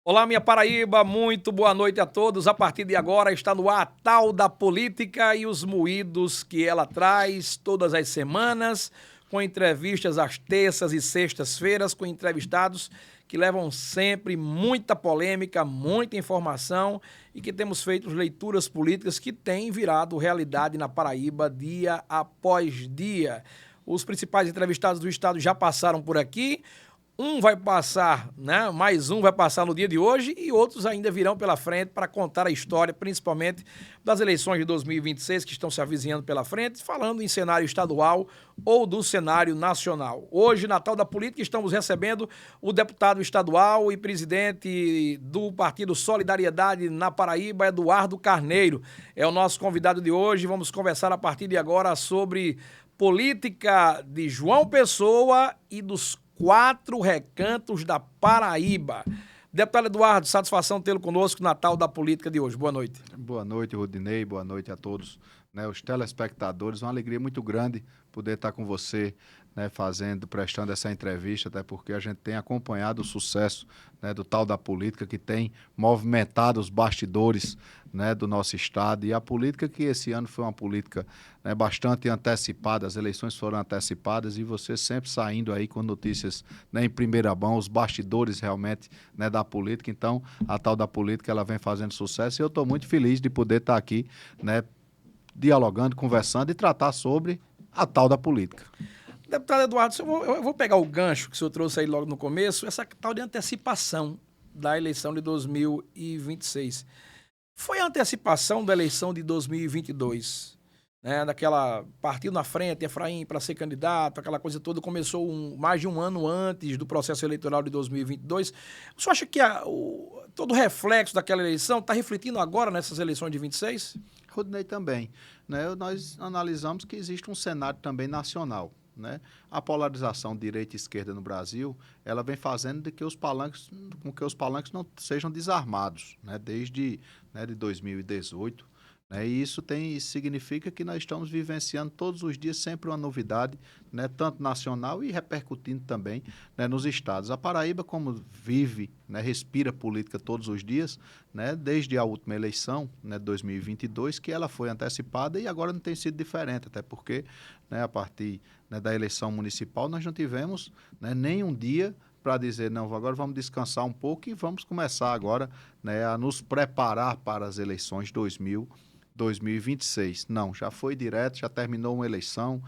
Olá, minha Paraíba, muito boa noite a todos. A partir de agora está no ar a Tal da Política e os moídos que ela traz todas as semanas, com entrevistas às terças e sextas-feiras, com entrevistados que levam sempre muita polêmica, muita informação e que temos feito leituras políticas que têm virado realidade na Paraíba dia após dia. Os principais entrevistados do estado já passaram por aqui. Um vai passar, né? Mais um vai passar no dia de hoje e outros ainda virão pela frente para contar a história, principalmente das eleições de 2026 que estão se avizinhando pela frente, falando em cenário estadual ou do cenário nacional. Hoje, na Tal da Política, estamos recebendo o deputado estadual e presidente do Partido Solidariedade na Paraíba, Eduardo Carneiro. É o nosso convidado de hoje. Vamos conversar a partir de agora sobre política de João Pessoa e dos 4 recantos da Paraíba. Deputado Eduardo, satisfação tê-lo conosco na Tal da Política de hoje. Boa noite. Boa noite, Rodinei. Boa noite a todos, os telespectadores. Uma alegria muito grande poder estar com você, prestando essa entrevista, até porque a gente tem acompanhado o sucesso, do Tal da Política, que tem movimentado os bastidores, do nosso estado. E a política que esse ano foi uma política, bastante antecipada, as eleições foram antecipadas e você sempre saindo aí com notícias, em primeira mão, os bastidores realmente, da política. Então, a Tal da Política ela vem fazendo sucesso e eu estou muito feliz de poder estar aqui, dialogando, conversando e tratar sobre a Tal da Política. Deputado Eduardo, eu vou pegar o gancho que o senhor trouxe aí logo no começo, essa tal de antecipação da eleição de 2026. Foi a antecipação da eleição de 2022, né? Daquela partido na frente, Efraim para ser candidato, aquela coisa toda, começou mais de um ano antes do processo eleitoral de 2022. O senhor acha que todo o reflexo daquela eleição está refletindo agora nessas eleições de 26? Rodinei também. Nós analisamos que existe um cenário também nacional. A polarização direita e esquerda no Brasil, ela vem fazendo com que os palanques não sejam desarmados, desde de 2018. E isso significa que nós estamos vivenciando todos os dias sempre uma novidade, tanto nacional e repercutindo também, nos estados. A Paraíba, como vive, respira política todos os dias, desde a última eleição, 2022, que ela foi antecipada e agora não tem sido diferente, até porque, a partir da eleição municipal, nós não tivemos nem um dia para dizer, não, agora vamos descansar um pouco e vamos começar agora a nos preparar para as eleições 2026. Não, já foi direto, já terminou uma eleição,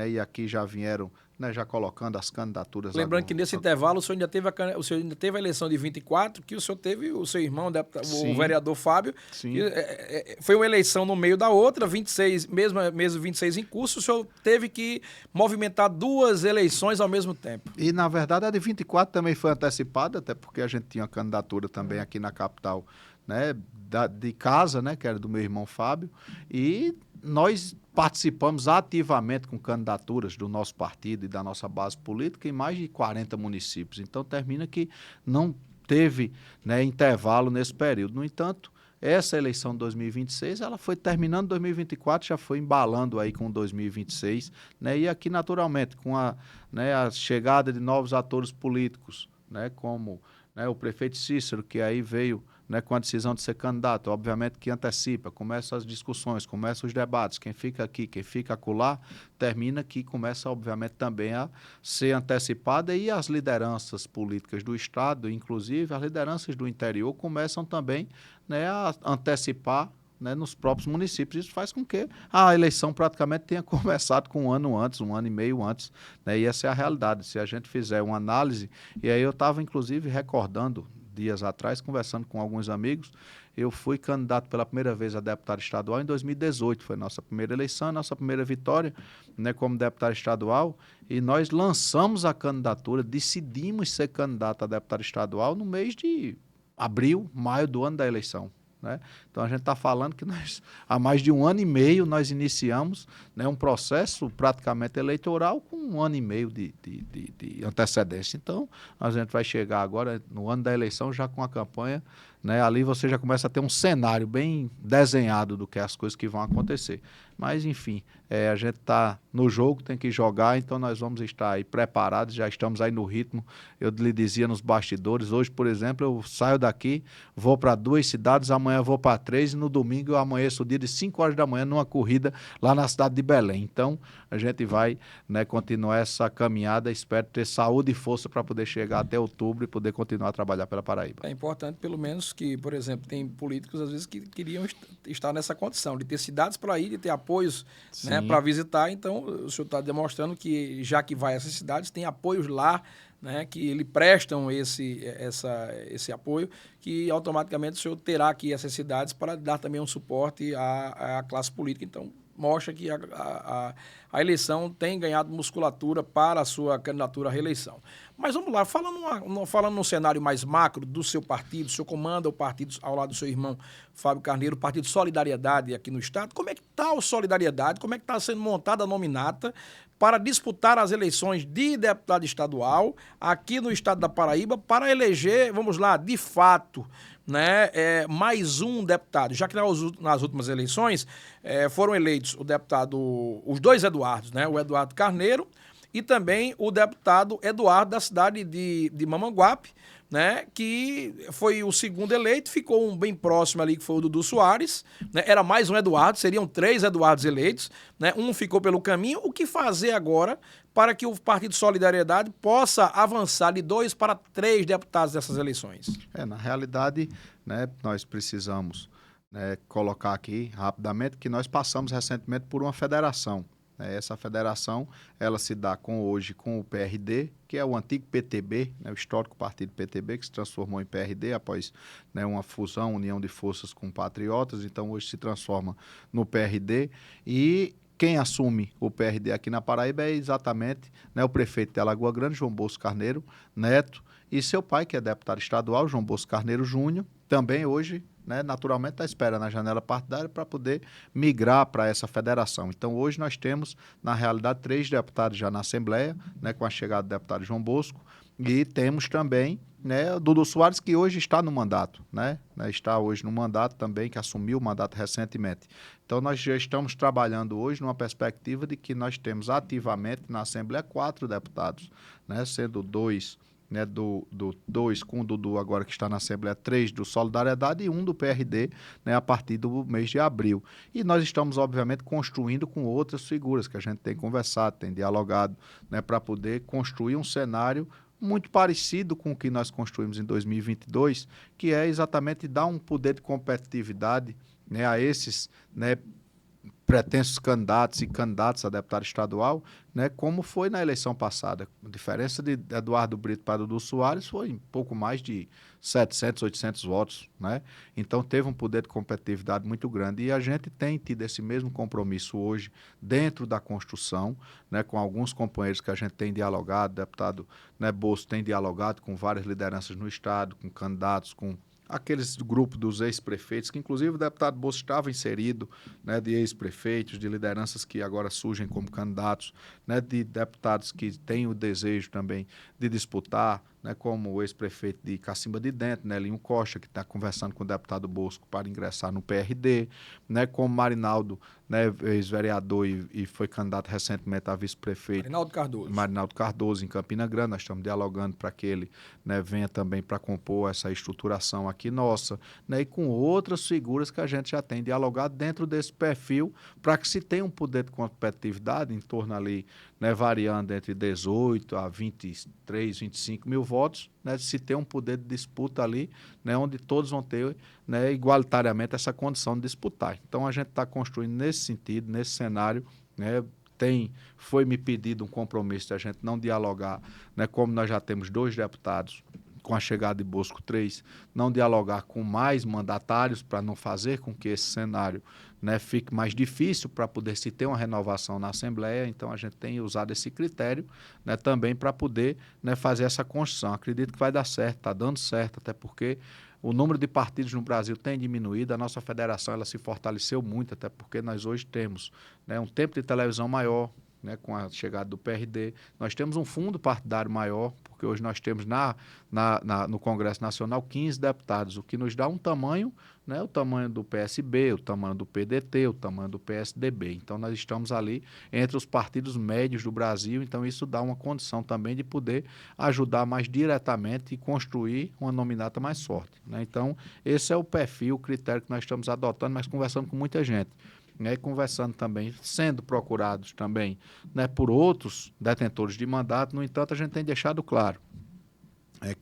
e aqui já vieram, já colocando as candidaturas. Lembrando que nesse intervalo o senhor ainda teve a eleição de 24, que o senhor teve o seu irmão, o vereador Fábio. Sim. Foi uma eleição no meio da outra, 26, mesmo 26 em curso, o senhor teve que movimentar 2 eleições ao mesmo tempo. E, na verdade, a de 24 também foi antecipada, até porque a gente tinha candidatura também aqui na capital, de casa, que era do meu irmão Fábio, e nós participamos ativamente com candidaturas do nosso partido e da nossa base política em mais de 40 municípios. Então, termina que não teve intervalo nesse período. No entanto, essa eleição de 2026, ela foi terminando em 2024, já foi embalando aí com 2026, e aqui, naturalmente, com a chegada de novos atores políticos, como o prefeito Cícero, que aí veio com a decisão de ser candidato, obviamente que antecipa, começam as discussões, começam os debates, quem fica aqui, quem fica acolá, termina que começa, obviamente, também a ser antecipada e as lideranças políticas do Estado, inclusive as lideranças do interior, começam também a antecipar nos próprios municípios. Isso faz com que a eleição praticamente tenha começado com um ano antes, um ano e meio antes, e essa é a realidade. Se a gente fizer uma análise, e aí eu estava, inclusive, recordando, dias atrás, conversando com alguns amigos, eu fui candidato pela primeira vez a deputado estadual em 2018, foi nossa primeira eleição, nossa primeira vitória, como deputado estadual, e nós lançamos a candidatura, decidimos ser candidato a deputado estadual no mês de abril, maio do ano da eleição. Então, a gente está falando que nós, há mais de um ano e meio, nós iniciamos um processo praticamente eleitoral com um ano e meio de antecedência. Então, a gente vai chegar agora, no ano da eleição, já com a campanha né, ali você já começa a ter um cenário bem desenhado do que as coisas que vão acontecer. Mas, enfim, a gente está no jogo, tem que jogar, então nós vamos estar aí preparados, já estamos aí no ritmo. Eu lhe dizia nos bastidores, hoje, por exemplo, eu saio daqui, vou para 2 cidades, amanhã vou para 3 e no domingo eu amanheço o dia de 5 horas da manhã numa corrida lá na cidade de Belém. Então, a gente vai, né, continuar essa caminhada, espero ter saúde e força para poder chegar até outubro e poder continuar a trabalhar pela Paraíba. É importante, pelo menos, que, por exemplo, tem políticos, às vezes, que queriam estar nessa condição, de ter cidades para ir, de ter apoios, né, para visitar. Então, o senhor está demonstrando que, já que vai a essas cidades, tem apoios lá, né, que lhe prestam esse apoio, que automaticamente o senhor terá que ir a essas cidades para dar também um suporte à classe política. Então, mostra que a eleição tem ganhado musculatura para a sua candidatura à reeleição. Mas vamos lá, falando num cenário mais macro do seu partido, o senhor comanda o partido ao lado do seu irmão Fábio Carneiro, o Partido Solidariedade aqui no estado. Como é que está o Solidariedade? Como é que está sendo montada a nominata para disputar as eleições de deputado estadual aqui no estado da Paraíba para eleger, vamos lá, de fato, né, mais um deputado, já que nas últimas eleições foram eleitos os 2 Eduardos, né, o Eduardo Carneiro e também o deputado Eduardo da cidade de Mamanguape, né, que foi o segundo eleito, ficou um bem próximo ali, que foi o Dudu Soares, né, era mais um Eduardo, seriam 3 Eduardos eleitos, né, um ficou pelo caminho. O que fazer agora para que o Partido Solidariedade possa avançar de 2 para 3 deputados dessas eleições? Na realidade, né, nós precisamos, né, colocar aqui rapidamente que nós passamos recentemente por uma federação. Essa federação, ela se dá hoje com o PRD, que é o antigo PTB, né, o histórico partido PTB, que se transformou em PRD após, né, uma fusão, união de forças com patriotas, então hoje se transforma no PRD. E quem assume o PRD aqui na Paraíba é exatamente, né, o prefeito de Alagoa Grande, João Bosco Carneiro Neto, e seu pai, que é deputado estadual, João Bosco Carneiro Júnior, também hoje, né, naturalmente está esperando a janela partidária para poder migrar para essa federação. Então, hoje nós temos, na realidade, 3 deputados já na Assembleia, né, com a chegada do deputado João Bosco, e temos também, né, o Dudu Soares, que hoje está no mandato, né, está hoje no mandato também, que assumiu o mandato recentemente. Então, nós já estamos trabalhando hoje numa perspectiva de que nós temos ativamente na Assembleia 4 deputados, né, sendo 2, né, do 2 com o Dudu agora que está na Assembleia, 3 do Solidariedade e 1 do PRD, né, a partir do mês de abril. E nós estamos, obviamente, construindo com outras figuras que a gente tem conversado, tem dialogado, né, para poder construir um cenário muito parecido com o que nós construímos em 2022, que é exatamente dar um poder de competitividade, né, a esses, né, pretensos candidatos e candidatos a deputado estadual, né, como foi na eleição passada. A diferença de Eduardo Brito para Dudu Soares foi em pouco mais de 700, 800 votos, né? Então teve um poder de competitividade muito grande e a gente tem tido esse mesmo compromisso hoje dentro da construção, né, com alguns companheiros que a gente tem dialogado, o deputado, né, Bolso tem dialogado com várias lideranças no estado, com candidatos, com aqueles grupos dos ex-prefeitos, que inclusive o deputado Bolso estava inserido, né, de ex-prefeitos, de lideranças que agora surgem como candidatos, né, de deputados que têm o desejo também de disputar, né, como o ex-prefeito de Cacimba de Dentro, Nelinho Costa, que está conversando com o deputado Bosco para ingressar no PRD, né, como Marinaldo, né, ex-vereador e foi candidato recentemente a vice-prefeito. Marinaldo Cardoso, em Campina Grande, nós estamos dialogando para que ele, né, venha também para compor essa estruturação aqui nossa, né, e com outras figuras que a gente já tem dialogado dentro desse perfil, para que se tenha um poder de competitividade em torno ali, né, variando entre 18 a 23, 25 mil votos, né, se tem um poder de disputa ali, né, onde todos vão ter, né, igualitariamente essa condição de disputar. Então, a gente está construindo nesse sentido, nesse cenário, né, foi me pedido um compromisso de a gente não dialogar, né, como nós já temos 2 deputados, com a chegada de Bosco 3, não dialogar com mais mandatários para não fazer com que esse cenário, né, fique mais difícil para poder se ter uma renovação na Assembleia. Então, a gente tem usado esse critério, né, também para poder, né, fazer essa construção. Acredito que vai dar certo, está dando certo, até porque o número de partidos no Brasil tem diminuído, a nossa federação ela se fortaleceu muito, até porque nós hoje temos, né, um tempo de televisão maior, né, com a chegada do PRD. Nós temos um fundo partidário maior, porque hoje nós temos no Congresso Nacional 15 deputados, o que nos dá um tamanho, né, o tamanho do PSB, o tamanho do PDT, o tamanho do PSDB. Então, nós estamos ali entre os partidos médios do Brasil, então isso dá uma condição também de poder ajudar mais diretamente e construir uma nominata mais forte, né? Então, esse é o perfil, o critério que nós estamos adotando, mas conversando com muita gente, né, conversando também, sendo procurados também, né, por outros detentores de mandato. No entanto, a gente tem deixado claro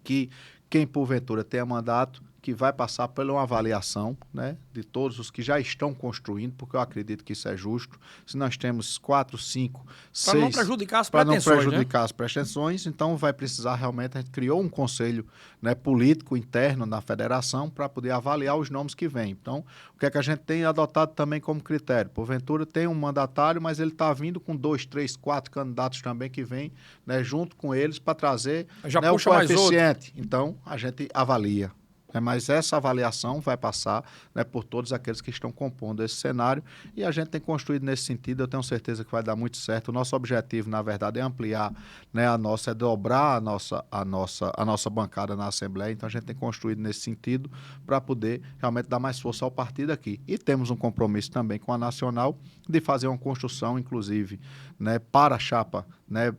que quem porventura tenha mandato, que vai passar por uma avaliação, né, de todos os que já estão construindo, porque eu acredito que isso é justo. Se nós temos 4, 5, 6... Para não prejudicar as Para não pretensões, prejudicar, né? as pretensões, então vai precisar realmente, a gente criou um conselho, né, político interno na federação para poder avaliar os nomes que vêm. Então, o que é que a gente tem adotado também como critério? Porventura tem um mandatário, mas ele está vindo com 2, 3, 4 candidatos também que vêm, né, junto com eles para trazer, Já né, o puxa mais outro. coeficiente. Então, a gente avalia. Mas essa avaliação vai passar, né, por todos aqueles que estão compondo esse cenário, e a gente tem construído nesse sentido. Eu tenho certeza que vai dar muito certo. O nosso objetivo, na verdade, é ampliar, né, é dobrar a nossa bancada na Assembleia. Então, a gente tem construído nesse sentido para poder realmente dar mais força ao partido aqui. E temos um compromisso também com a Nacional de fazer uma construção, inclusive, né, para a chapa, né,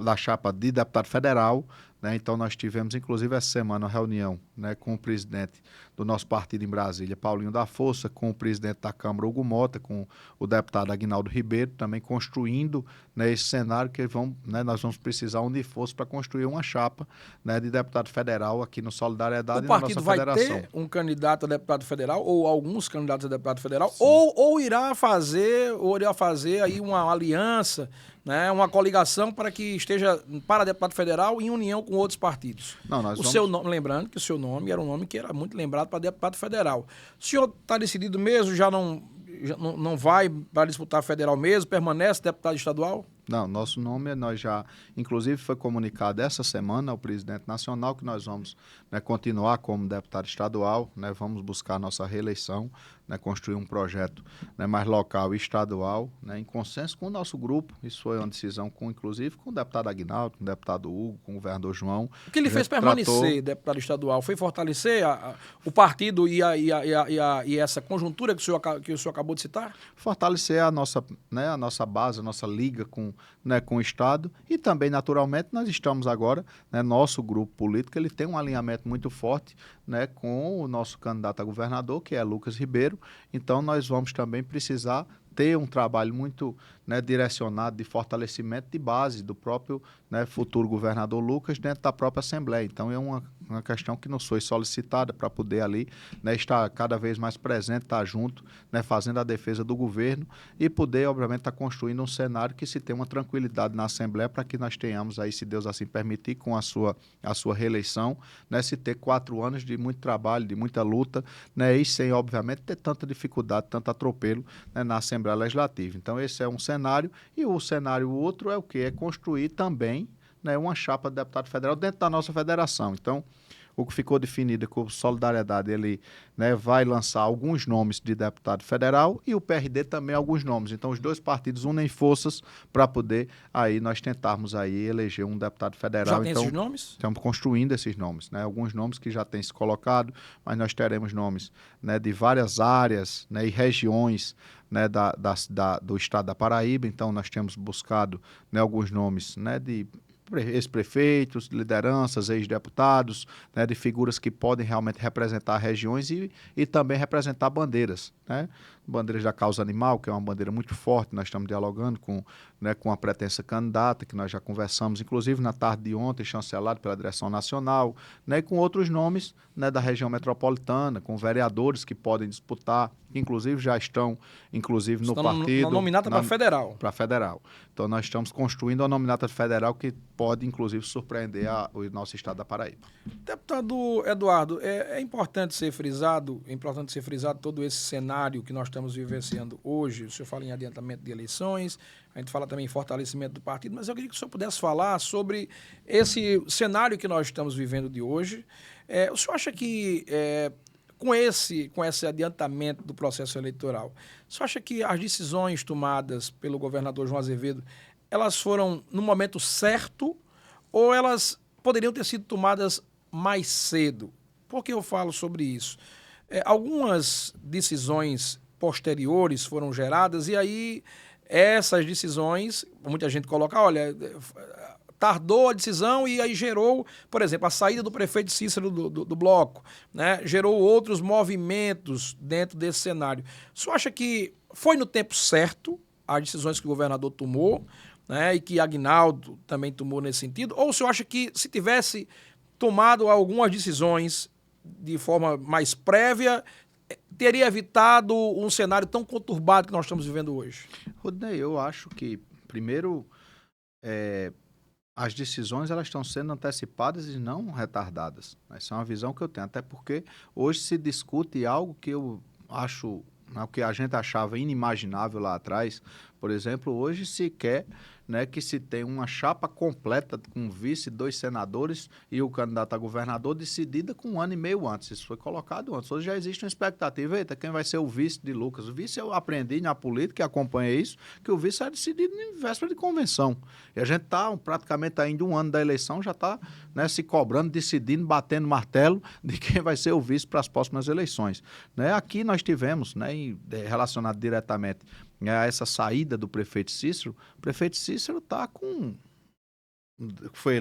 da chapa de deputado federal, né? Então, nós tivemos, inclusive, essa semana, uma reunião, né, com o presidente do nosso partido em Brasília, Paulinho da Força, com o presidente da Câmara, Hugo Mota, com o deputado Aguinaldo Ribeiro, também construindo, né, esse cenário que nós vamos precisar unir forças para construir uma chapa, né, de deputado federal aqui no Solidariedade e na nossa federação. O partido vai ter um candidato a deputado federal, ou alguns candidatos a deputado federal, ou irá fazer aí uma aliança, né, uma coligação para que esteja para deputado federal em união com outros partidos. Não, seu nome, lembrando que o seu nome era um nome que era muito lembrado para deputado federal. O senhor está decidido mesmo, já não vai para disputar federal mesmo, permanece deputado estadual? Não, nosso nome, nós já, inclusive foi comunicado essa semana ao presidente nacional que nós vamos, né, continuar como deputado estadual, né, vamos buscar nossa reeleição, né, construir um projeto, né, mais local e estadual, né, em consenso com o nosso grupo. Isso foi uma decisão, inclusive com o deputado Aguinaldo, com o deputado Hugo, com o governador João. O que ele fez permanecer deputado estadual foi fortalecer o partido e essa conjuntura que o senhor acabou de citar? Fortalecer a nossa base, a nossa liga com o Estado, e também, naturalmente, nós estamos agora, né, nosso grupo político, ele tem um alinhamento muito forte, né, com o nosso candidato a governador, que é Lucas Ribeiro. Então, nós vamos também precisar ter um trabalho muito, né, direcionado de fortalecimento de base do próprio, né, futuro governador Lucas dentro da própria Assembleia. Então, é uma questão que nos foi solicitada para poder ali, né, estar cada vez mais presente, estar junto, né, fazendo a defesa do governo e poder, obviamente, estar construindo um cenário que se tenha uma tranquilidade na Assembleia para que nós tenhamos aí, se Deus assim permitir, com a sua reeleição, né, se ter 4 anos de muito trabalho, de muita luta, né, e sem, obviamente, ter tanta dificuldade, tanto atropelo, né, na Assembleia Legislativa. Então, esse é um cenário, e o cenário outro é o quê? É construir também, né, uma chapa de deputado federal dentro da nossa federação. Então, o que ficou definido é que o Solidariedade, ele, né, vai lançar alguns nomes de deputado federal e o PRD também alguns nomes. Então, os dois partidos unem forças para poder aí nós tentarmos aí eleger um deputado federal. Já tem então, esses nomes? Estamos construindo esses nomes, né? Alguns nomes que já têm se colocado, mas nós teremos nomes, né, de várias áreas, né, e regiões, né, do estado da Paraíba. Então, nós temos buscado, né, alguns nomes, né, de ex-prefeitos, lideranças, ex-deputados, né, de figuras que podem realmente representar regiões e também representar bandeiras, né? Bandeiras da causa animal, que é uma bandeira muito forte. Nós estamos dialogando com a pretensa candidata, que nós já conversamos, inclusive na tarde de ontem, chancelado pela direção nacional, né, e com outros nomes, né, da região metropolitana, com vereadores que podem disputar, que inclusive já estão, inclusive, no partido. Na nominata para federal. Para federal. Então, nós estamos construindo uma nominata federal que pode, inclusive, surpreender o nosso estado da Paraíba. Deputado Eduardo, é importante ser frisado todo esse cenário que nós estamos vivenciando hoje. O senhor fala em adiantamento de eleições, a gente fala também em fortalecimento do partido, mas eu queria que o senhor pudesse falar sobre esse cenário que nós estamos vivendo de hoje. O senhor acha que com esse adiantamento do processo eleitoral, você acha que as decisões tomadas pelo governador João Azevedo, elas foram no momento certo ou elas poderiam ter sido tomadas mais cedo? Por que eu falo sobre isso? Algumas decisões posteriores foram geradas e aí essas decisões, muita gente coloca, olha, tardou a decisão e aí gerou, por exemplo, a saída do prefeito Cícero do bloco, né? Gerou outros movimentos dentro desse cenário. O senhor acha que foi no tempo certo as decisões que o governador tomou, né? E que Aguinaldo também tomou nesse sentido? Ou o senhor acha que se tivesse tomado algumas decisões de forma mais prévia, teria evitado um cenário tão conturbado que nós estamos vivendo hoje? Rodney, eu acho que, primeiro, as decisões elas estão sendo antecipadas e não retardadas. Essa é uma visão que eu tenho, até porque hoje se discute algo que eu acho, o que a gente achava inimaginável lá atrás. Por exemplo, hoje se quer, né, que se tenha uma chapa completa com vice, 2 senadores e o candidato a governador decidida com 1 ano e meio antes. Isso foi colocado antes. Hoje já existe uma expectativa. Eita, quem vai ser o vice de Lucas? O vice eu aprendi na política e acompanhei isso, que o vice é decidido em véspera de convenção. E a gente está praticamente ainda 1 ano da eleição, já está, né, se cobrando, decidindo, batendo martelo de quem vai ser o vice para as próximas eleições. Né? Aqui nós tivemos, né, relacionado diretamente a essa saída do prefeito Cícero. O prefeito Cícero foi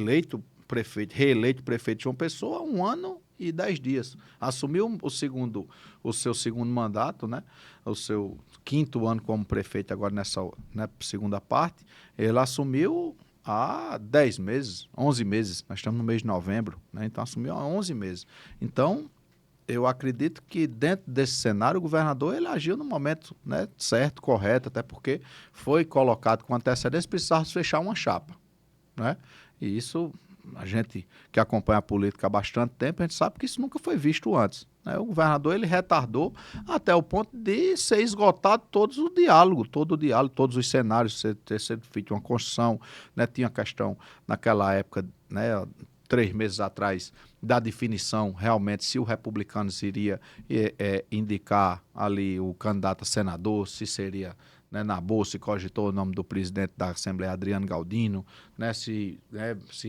reeleito prefeito de João Pessoa há 1 ano e 10 dias. Assumiu o seu segundo mandato, né? O seu 5º ano como prefeito agora nessa, né, segunda parte. Ele assumiu há 10 meses, 11 meses. Nós estamos no mês de novembro, né? Então assumiu há 11 meses. Então, eu acredito que dentro desse cenário o governador ele agiu no momento, né, certo, correto, até porque foi colocado com antecedência, precisava fechar uma chapa, né? E isso, a gente que acompanha a política há bastante tempo, a gente sabe que isso nunca foi visto antes, né? O governador ele retardou até o ponto de ser esgotado todo o diálogo, todos os cenários, ter sido feita uma construção, né? Tinha a questão naquela época, né, 3 meses atrás, da definição realmente se o Republicanos iria indicar ali o candidato a senador, se seria, né, na bolsa, se cogitou o nome do presidente da Assembleia, Adriano Galdino, né, se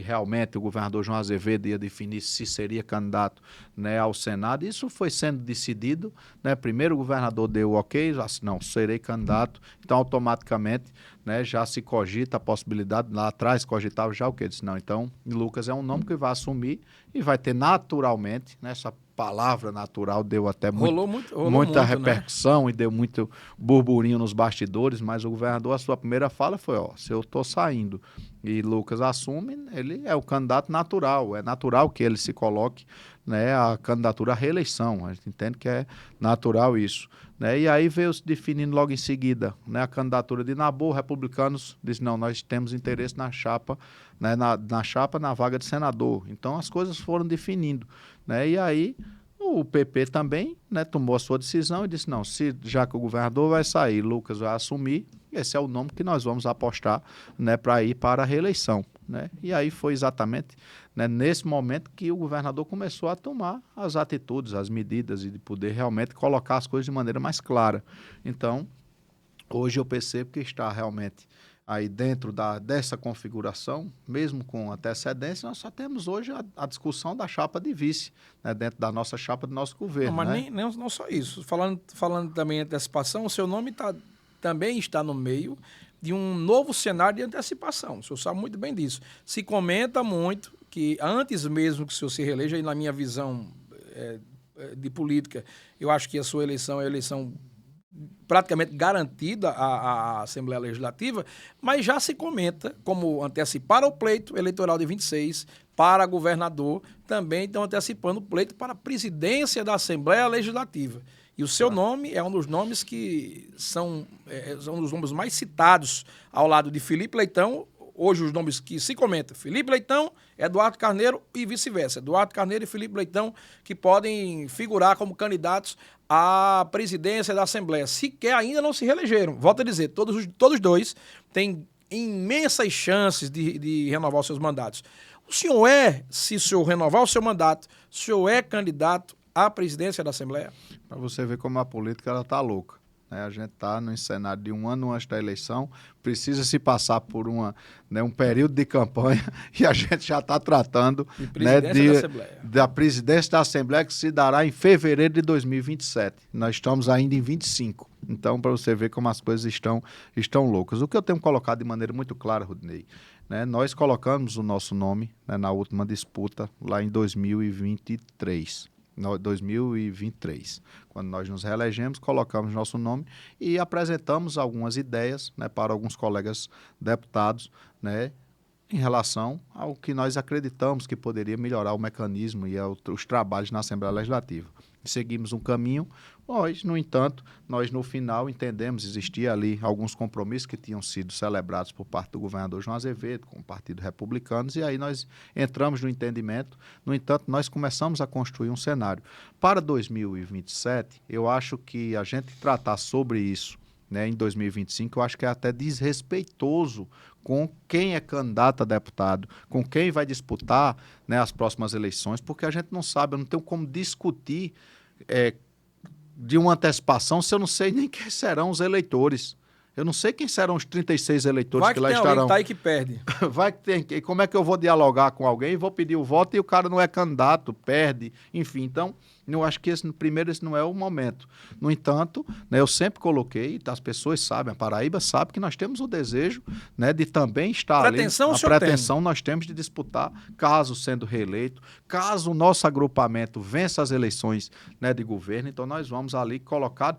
realmente o governador João Azevedo ia definir se seria candidato, né, ao Senado. Isso foi sendo decidido, né? Primeiro o governador deu o ok, não, serei candidato, então automaticamente, né, já se cogita a possibilidade, lá atrás cogitava já o quê? Disse, não, então Lucas é um nome que vai assumir e vai ter naturalmente, né, essa palavra natural deu até muita repercussão, né? E deu muito burburinho nos bastidores, mas o governador, a sua primeira fala foi, se eu estou saindo e Lucas assume, ele é o candidato natural, é natural que ele se coloque, né, a candidatura à reeleição, a gente entende que é natural isso, né? E aí veio se definindo logo em seguida, né, a candidatura de Nabu. Republicanos dizem, não, nós temos interesse na chapa, né, na vaga de senador. Então as coisas foram definindo, né? E aí o PP também, né, tomou a sua decisão e disse, não, já que o governador vai sair, Lucas vai assumir, esse é o nome que nós vamos apostar, né, para ir para a reeleição, né? E aí foi exatamente, né, nesse momento que o governador começou a tomar as atitudes, as medidas e de poder realmente colocar as coisas de maneira mais clara. Então, hoje eu percebo que está realmente aí dentro dessa configuração, mesmo com antecedência, nós só temos hoje a discussão da chapa de vice, né, dentro da nossa chapa do nosso governo. Não, mas né? não só isso. Falando também em antecipação, o seu nome também está no meio de um novo cenário de antecipação. O senhor sabe muito bem disso. Se comenta muito que antes mesmo que o senhor se reeleja, e na minha visão de política, eu acho que a sua eleição é a eleição praticamente garantida à Assembleia Legislativa, mas já se comenta como antecipar o pleito eleitoral de 26 para governador, também estão antecipando o pleito para a presidência da Assembleia Legislativa. E o seu nome é um dos nomes que são um dos nomes mais citados ao lado de Felipe Leitão. Hoje os nomes que se comentam, Felipe Leitão, Eduardo Carneiro e vice-versa. Eduardo Carneiro e Felipe Leitão que podem figurar como candidatos à presidência da Assembleia. Sequer ainda não se reelegeram. Volto a dizer, todos dois têm imensas chances de renovar os seus mandatos. Se o senhor renovar o seu mandato, o senhor é candidato à presidência da Assembleia? Para você ver como a política está louca. A gente está no cenário de um ano antes da eleição, precisa se passar por um período de campanha e a gente já está tratando da presidência da Assembleia que se dará em fevereiro de 2027. Nós estamos ainda em 25. Então, para você ver como as coisas estão loucas. O que eu tenho colocado de maneira muito clara, Rudinei, nós colocamos o nosso nome na última disputa lá em 2023. 2023, quando nós nos reelegemos, colocamos nosso nome e apresentamos algumas ideias para alguns colegas deputados, em relação ao que nós acreditamos que poderia melhorar o mecanismo e os trabalhos na Assembleia Legislativa. Seguimos um caminho, no entanto, nós no final entendemos, existia ali alguns compromissos que tinham sido celebrados por parte do governador João Azevedo, com o Partido Republicano, e aí nós entramos no entendimento. No entanto, nós começamos a construir um cenário. Para 2027, eu acho que a gente tratar sobre isso, em 2025, eu acho que é até desrespeitoso com quem é candidato a deputado, com quem vai disputar as próximas eleições, porque a gente não sabe, eu não tenho como discutir de uma antecipação se eu não sei nem quem serão os eleitores. Eu não sei quem serão os 36 eleitores que lá estarão. Vai que tem alguém que perde. Vai que tem. Como é que eu vou dialogar com alguém, vou pedir o voto e o cara não é candidato, perde, enfim. Então, eu acho que esse não é o momento. No entanto, eu sempre coloquei, as pessoas sabem, a Paraíba sabe que nós temos o desejo de também estar pretensão ali. A pretensão nós temos de disputar, caso sendo reeleito, caso o nosso agrupamento vença as eleições de governo, então nós vamos ali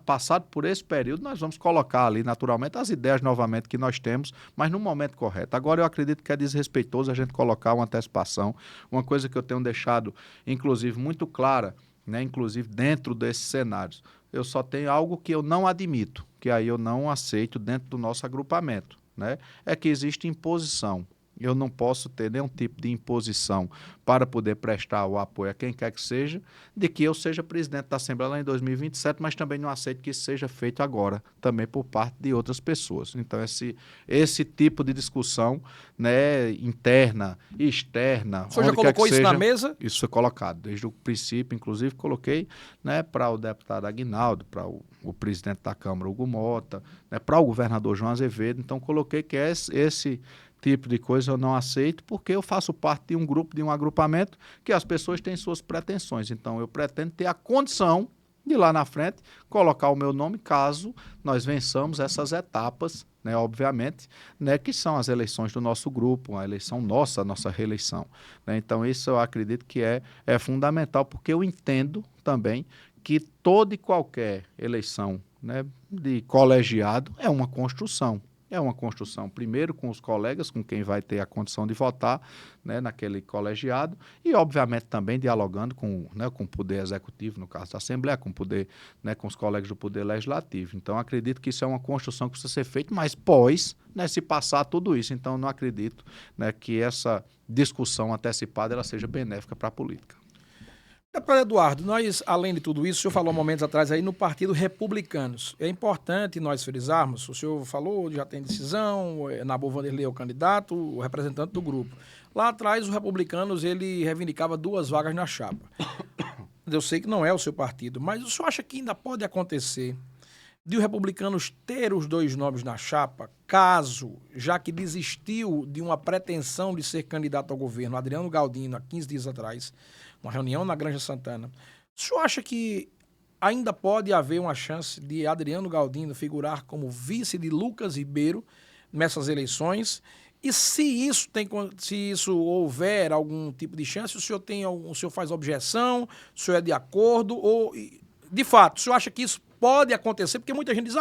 passado por esse período, nós vamos colocar ali naturalmente as ideias novamente que nós temos, mas no momento correto. Agora eu acredito que é desrespeitoso a gente colocar uma antecipação, uma coisa que eu tenho deixado, inclusive, muito clara, inclusive dentro desses cenários. Eu só tenho algo que eu não admito, que aí eu não aceito dentro do nosso agrupamento, é que existe imposição. Eu não posso ter nenhum tipo de imposição para poder prestar o apoio a quem quer que seja, de que eu seja presidente da Assembleia lá em 2027, mas também não aceito que isso seja feito agora, também por parte de outras pessoas. Então, esse tipo de discussão interna e externa... O senhor já colocou isso na mesa? Isso foi colocado. Desde o princípio, inclusive, coloquei para o deputado Aguinaldo, para o presidente da Câmara, Hugo Mota, para o governador João Azevedo. Então, coloquei que esse tipo de coisa eu não aceito, porque eu faço parte de um grupo, de um agrupamento, que as pessoas têm suas pretensões. Então, eu pretendo ter a condição de lá na frente colocar o meu nome caso nós vençamos essas etapas, obviamente, que são as eleições do nosso grupo, a eleição nossa, a nossa reeleição. Então, isso eu acredito que é fundamental, porque eu entendo também que toda e qualquer eleição de colegiado é uma construção. É uma construção, primeiro, com os colegas, com quem vai ter a condição de votar naquele colegiado e, obviamente, também dialogando com o Poder Executivo, no caso da Assembleia, com os colegas do Poder Legislativo. Então, acredito que isso é uma construção que precisa ser feita, mas se passar tudo isso. Então, não acredito que essa discussão antecipada ela seja benéfica para a política. Deputado Eduardo, nós, além de tudo isso, o senhor falou momentos atrás aí no Partido Republicanos. É importante nós frisarmos, o senhor falou, já tem decisão, Nabu Vanderlei é o candidato, o representante do grupo. Lá atrás, o Republicanos, ele reivindicava 2 vagas na chapa. Eu sei que não é o seu partido, mas o senhor acha que ainda pode acontecer de o Republicanos ter os 2 nomes na chapa, caso, já que desistiu de uma pretensão de ser candidato ao governo, Adriano Galdino, há 15 dias atrás, uma reunião na Granja Santana. O senhor acha que ainda pode haver uma chance de Adriano Galdino figurar como vice de Lucas Ribeiro nessas eleições? E se isso houver algum tipo de chance, o senhor faz objeção, o senhor é de acordo, ou, de fato, o senhor acha que isso pode acontecer? Porque muita gente diz,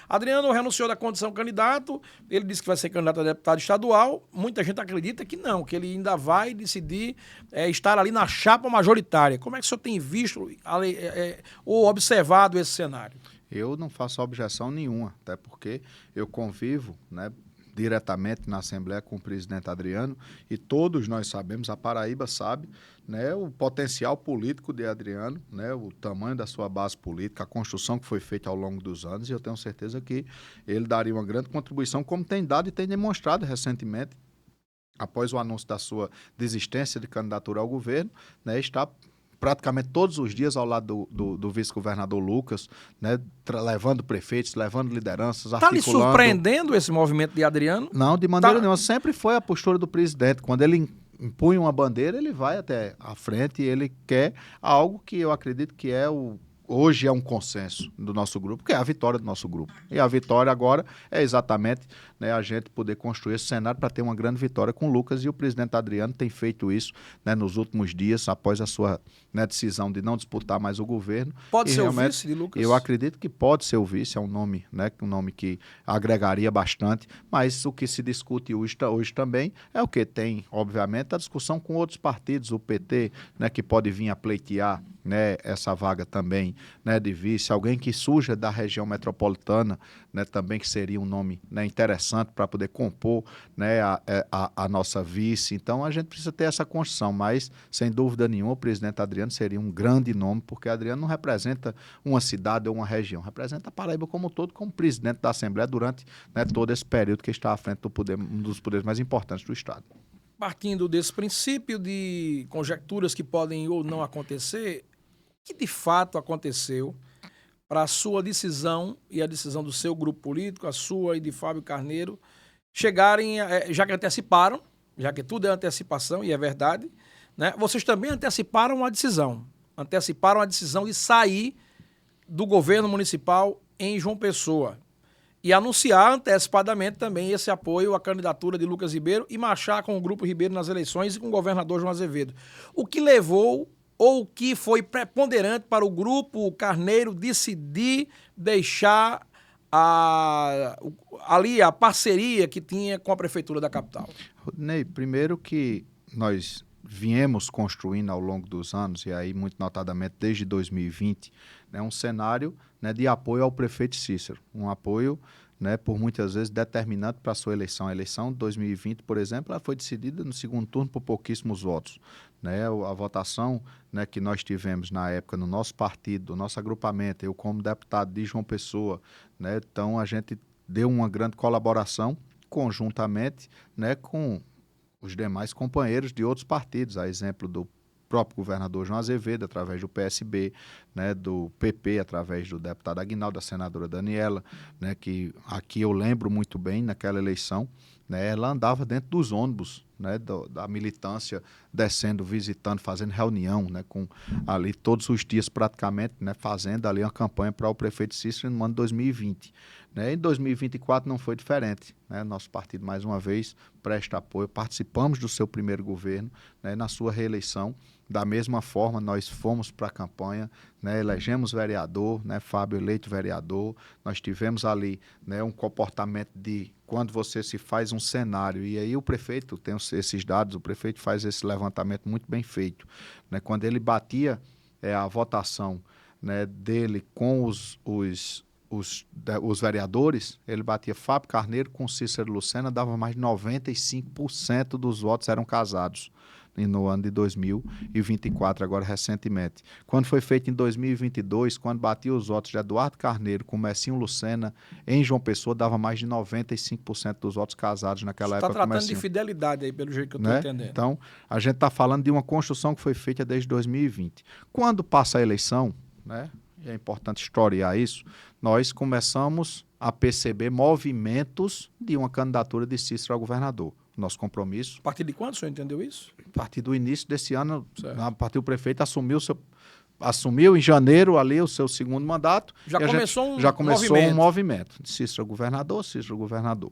Adriano renunciou da condição de candidato, ele disse que vai ser candidato a deputado estadual, muita gente acredita que não, que ele ainda vai decidir estar ali na chapa majoritária. Como é que o senhor tem visto ou observado esse cenário? Eu não faço objeção nenhuma, até porque eu convivo, diretamente na Assembleia com o presidente Adriano, e todos nós sabemos, a Paraíba sabe, o potencial político de Adriano, o tamanho da sua base política, a construção que foi feita ao longo dos anos, e eu tenho certeza que ele daria uma grande contribuição, como tem dado e tem demonstrado recentemente, após o anúncio da sua desistência de candidatura ao governo, está praticamente todos os dias ao lado do vice-governador Lucas, né, levando prefeitos, levando lideranças, Está lhe articulando... surpreendendo esse movimento de Adriano? Não, de maneira nenhuma. Sempre foi a postura do presidente. Quando ele impõe uma bandeira, ele vai até a frente e ele quer algo que eu acredito que hoje é um consenso do nosso grupo, que é a vitória do nosso grupo. E a vitória agora é exatamente, né, a gente poder construir esse cenário para ter uma grande vitória com o Lucas, e o presidente Adriano tem feito isso, né, nos últimos dias, após a sua, né, decisão de não disputar mais o governo. Pode ser o vice de Lucas? Eu acredito que pode ser o vice, é um nome, né, um nome que agregaria bastante, mas o que se discute hoje também é o que tem, obviamente, a discussão com outros partidos, o PT, né, que pode vir a pleitear, né, essa vaga também, né, de vice, alguém que surja da região metropolitana, né, também que seria um nome, né, interessante para poder compor, né, a nossa vice. Então a gente precisa ter essa construção, mas sem dúvida nenhuma o presidente Adriano seria um grande nome, porque Adriano não representa uma cidade ou uma região, representa a Paraíba como um todo, como presidente da Assembleia durante, né, todo esse período que está à frente do poder, um dos poderes mais importantes do Estado. Partindo desse princípio de conjecturas que podem ou não acontecer, o que de fato aconteceu para a sua decisão e a decisão do seu grupo político, a sua e de Fábio Carneiro, chegarem, já que anteciparam, já que tudo é antecipação e é verdade, né? Vocês também anteciparam a decisão de sair do governo municipal em João Pessoa e anunciar antecipadamente também esse apoio à candidatura de Lucas Ribeiro e marchar com o Grupo Ribeiro nas eleições e com o governador João Azevedo. O que levou ou o que foi preponderante para o Grupo Carneiro decidir deixar ali a parceria que tinha com a Prefeitura da capital? Ney, primeiro que nós viemos construindo ao longo dos anos, e aí muito notadamente desde 2020, né, um cenário, né, de apoio ao prefeito Cícero, um apoio, né, por muitas vezes determinante para a sua eleição. A eleição de 2020, por exemplo, ela foi decidida no segundo turno por pouquíssimos votos. Né, a votação, né, que nós tivemos na época no nosso partido, do nosso agrupamento, eu como deputado de João Pessoa, né, então a gente deu uma grande colaboração conjuntamente, né, com os demais companheiros de outros partidos, a exemplo do próprio governador João Azevedo, através do PSB, né, do PP, através do deputado Aguinaldo, da senadora Daniela, né, que aqui eu lembro muito bem, naquela eleição, né, ela andava dentro dos ônibus, né, da militância, descendo, visitando, fazendo reunião, né, com ali todos os dias praticamente, né, fazendo ali uma campanha para o prefeito Cícero no ano de 2020. Né, em 2024 não foi diferente, né, nosso partido mais uma vez presta apoio, participamos do seu primeiro governo, né, na sua reeleição. Da mesma forma, nós fomos para a campanha, né, elegemos vereador, né, Fábio eleito vereador, nós tivemos ali, né, um comportamento de quando você se faz um cenário, e aí o prefeito tem esses dados, o prefeito faz esse levantamento muito bem feito, né, quando ele batia a votação, né, dele com os vereadores, ele batia Fábio Carneiro com Cícero Lucena, dava mais de 95% dos votos eram casados no ano de 2024, agora recentemente. Quando foi feito em 2022, quando batia os votos de Eduardo Carneiro com Messinho Lucena, em João Pessoa, dava mais de 95% dos votos casados naquela época. Está tratando de fidelidade aí, pelo jeito que eu estou, né, entendendo. Então, a gente está falando de uma construção que foi feita desde 2020. Quando passa a eleição, né, é importante historiar isso, nós começamos a perceber movimentos de uma candidatura de Cícero ao governador. Nosso compromisso. A partir de quando o senhor entendeu isso? A partir do início desse ano, a partir do prefeito assumiu em janeiro ali o seu segundo mandato. Já começou um movimento. Cícero governador, Cícero governador.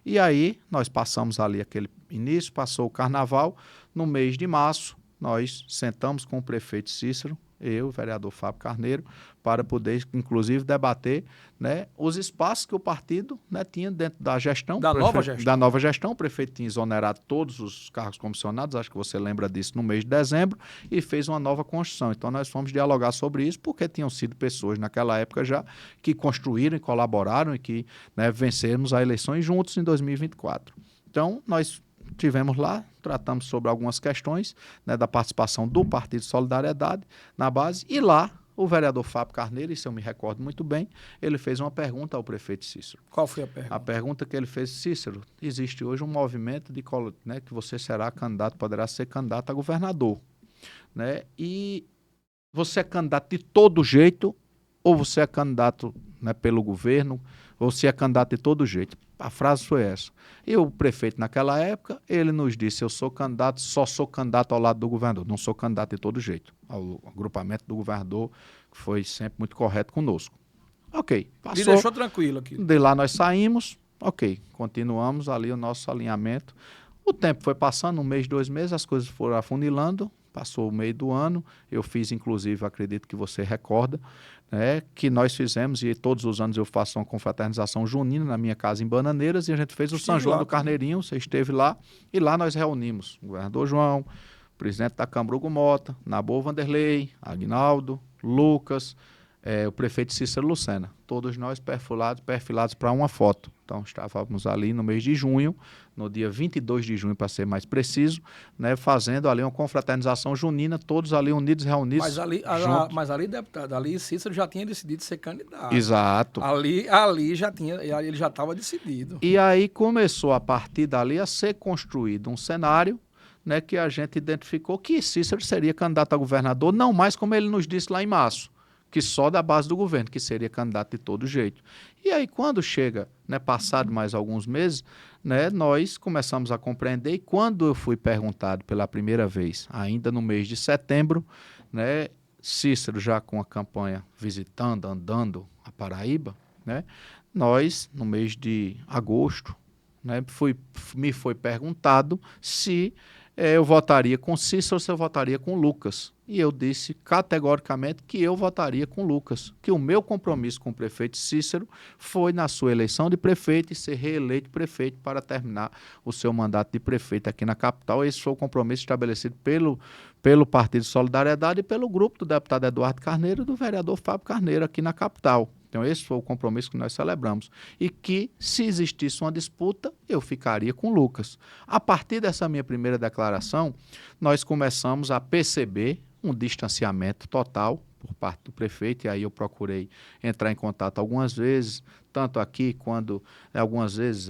E aí nós passamos ali aquele início, passou o carnaval. No mês de março, nós sentamos com o prefeito Cícero, eu, o vereador Fábio Carneiro, para poder, inclusive, debater, né, os espaços que o partido, né, tinha dentro da gestão. Da nova gestão. O prefeito tinha exonerado todos os cargos comissionados, acho que você lembra disso, no mês de dezembro, e fez uma nova construção. Então, nós fomos dialogar sobre isso, porque tinham sido pessoas naquela época já que construíram e colaboraram e que, né, vencermos as eleições juntos em 2024. Então, nós tivemos lá, tratamos sobre algumas questões, né, da participação do Partido Solidariedade na base, e lá o vereador Fábio Carneiro, isso eu me recordo muito bem, ele fez uma pergunta ao prefeito Cícero. Qual foi a pergunta? A pergunta que ele fez: Cícero, existe hoje um movimento de, né, que você será candidato, poderá ser candidato a governador, né? E você é candidato de todo jeito ou você é candidato, né, pelo governo, ou você é candidato de todo jeito. A frase foi essa. E o prefeito, naquela época, ele nos disse, eu sou candidato, só sou candidato ao lado do governador, não sou candidato de todo jeito. O agrupamento do governador foi sempre muito correto conosco. Ok, passou. E deixou tranquilo aqui. De lá nós saímos, ok, continuamos ali o nosso alinhamento. O tempo foi passando, 1 mês, 2 meses, as coisas foram afunilando, passou o meio do ano, eu fiz, inclusive, acredito que você recorda, né, que nós fizemos, e todos os anos eu faço uma confraternização junina na minha casa em Bananeiras, e a gente fez o São João do Carneirinho, você esteve lá, e lá nós reunimos o governador João, o presidente da Câmara Hugo Mota, Nabor Vanderlei, Aguinaldo, Lucas, o prefeito Cícero Lucena, todos nós perfilados para uma foto. Então, estávamos ali no mês de junho, no dia 22 de junho, para ser mais preciso, né, fazendo ali uma confraternização junina, todos ali unidos, reunidos. Mas ali, deputado, ali Cícero já tinha decidido ser candidato. Exato. Ali já tinha, ele já estava decidido. E aí começou, a partir dali, a ser construído um cenário, né, que a gente identificou que Cícero seria candidato a governador, não mais como ele nos disse lá em março, que só da base do governo, que seria candidato de todo jeito. E aí, quando chega, né, passado mais alguns meses, né, nós começamos a compreender, e quando eu fui perguntado pela primeira vez, ainda no mês de setembro, né, Cícero já com a campanha visitando, andando a Paraíba, né, nós, no mês de agosto, né, me foi perguntado se eu votaria com Cícero ou se eu votaria com Lucas. E eu disse categoricamente que eu votaria com Lucas, que o meu compromisso com o prefeito Cícero foi na sua eleição de prefeito e ser reeleito prefeito para terminar o seu mandato de prefeito aqui na capital. Esse foi o compromisso estabelecido pelo Partido Solidariedade e pelo grupo do deputado Eduardo Carneiro e do vereador Fábio Carneiro aqui na capital. Então, esse foi o compromisso que nós celebramos. E que, se existisse uma disputa, eu ficaria com o Lucas. A partir dessa minha primeira declaração, nós começamos a perceber um distanciamento total por parte do prefeito, e aí eu procurei entrar em contato algumas vezes, tanto aqui quando algumas vezes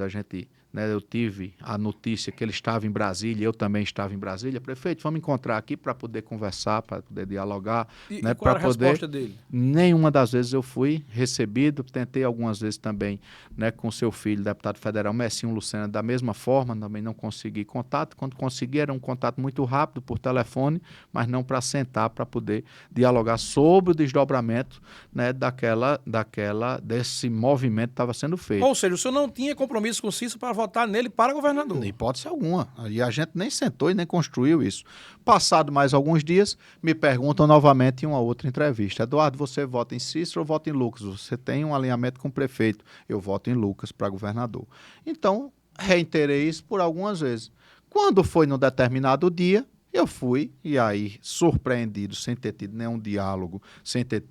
eu tive a notícia que ele estava em Brasília, eu também estava em Brasília. Prefeito, vamos encontrar aqui para poder conversar, para poder dialogar. E qual era a resposta dele? Nenhuma das vezes eu fui recebido, tentei algumas vezes também, né, com seu filho, deputado federal Messinho Lucena, da mesma forma, também não consegui contato. Quando consegui, era um contato muito rápido por telefone, mas não para sentar, para poder dialogar sobre o desdobramento, né, desse movimento que estava sendo feito. Ou seja, o senhor não tinha compromisso com o Cícero para votar nele para governador? Nem hipótese alguma. E a gente nem sentou e nem construiu isso. Passado mais alguns dias, me perguntam novamente em uma outra entrevista: Eduardo, você vota em Cícero ou vota em Lucas? Você tem um alinhamento com o prefeito. Eu voto em Lucas para governador. Então, reiterei isso por algumas vezes. Quando foi num determinado dia, eu fui, e aí, surpreendido, sem ter tido nenhum diálogo, sem ter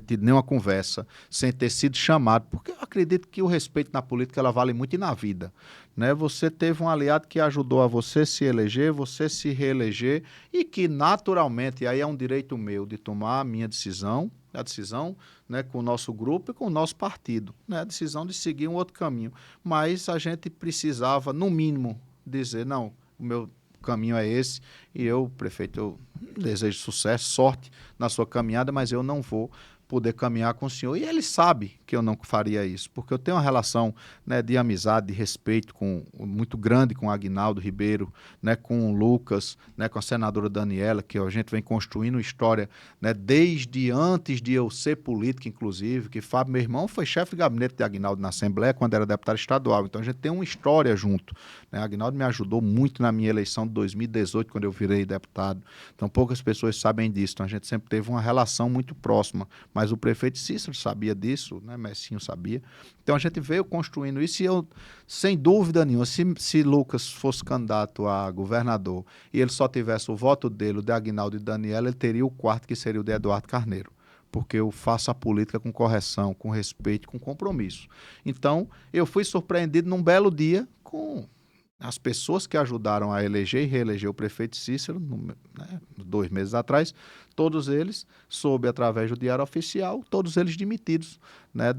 tido nenhuma conversa, sem ter sido chamado, porque eu acredito que o respeito na política ela vale muito e na vida, né? Você teve um aliado que ajudou a você se eleger, você se reeleger, e que naturalmente, e aí é um direito meu de tomar a minha decisão, a decisão, né, com o nosso grupo e com o nosso partido, né, a decisão de seguir um outro caminho, mas a gente precisava, no mínimo, dizer, não, o meu caminho é esse, e eu, prefeito, eu desejo sucesso, sorte na sua caminhada, mas eu não vou poder caminhar com o senhor. E ele sabe que eu não faria isso, porque eu tenho uma relação, né, de amizade, de respeito muito grande com o Aguinaldo Ribeiro, né, com o Lucas, né, com a senadora Daniela, que a gente vem construindo história, né, desde antes de eu ser político, inclusive, que Fábio, meu irmão, foi chefe de gabinete de Aguinaldo na Assembleia quando era deputado estadual. Então a gente tem uma história junto, né? Aguinaldo me ajudou muito na minha eleição de 2018, quando eu virei deputado. Então poucas pessoas sabem disso. Então a gente sempre teve uma relação muito próxima. Mas o prefeito Cícero sabia disso, né? Messinho sabia. Então a gente veio construindo isso, e eu, sem dúvida nenhuma, se Lucas fosse candidato a governador e ele só tivesse o voto dele, o de Aguinaldo e Daniela, ele teria o quarto, que seria o de Eduardo Carneiro. Porque eu faço a política com correção, com respeito, com compromisso. Então, eu fui surpreendido num belo dia com as pessoas que ajudaram a eleger e reeleger o prefeito Cícero, 2 meses atrás, todos eles, soube através do Diário Oficial, todos eles demitidos, né,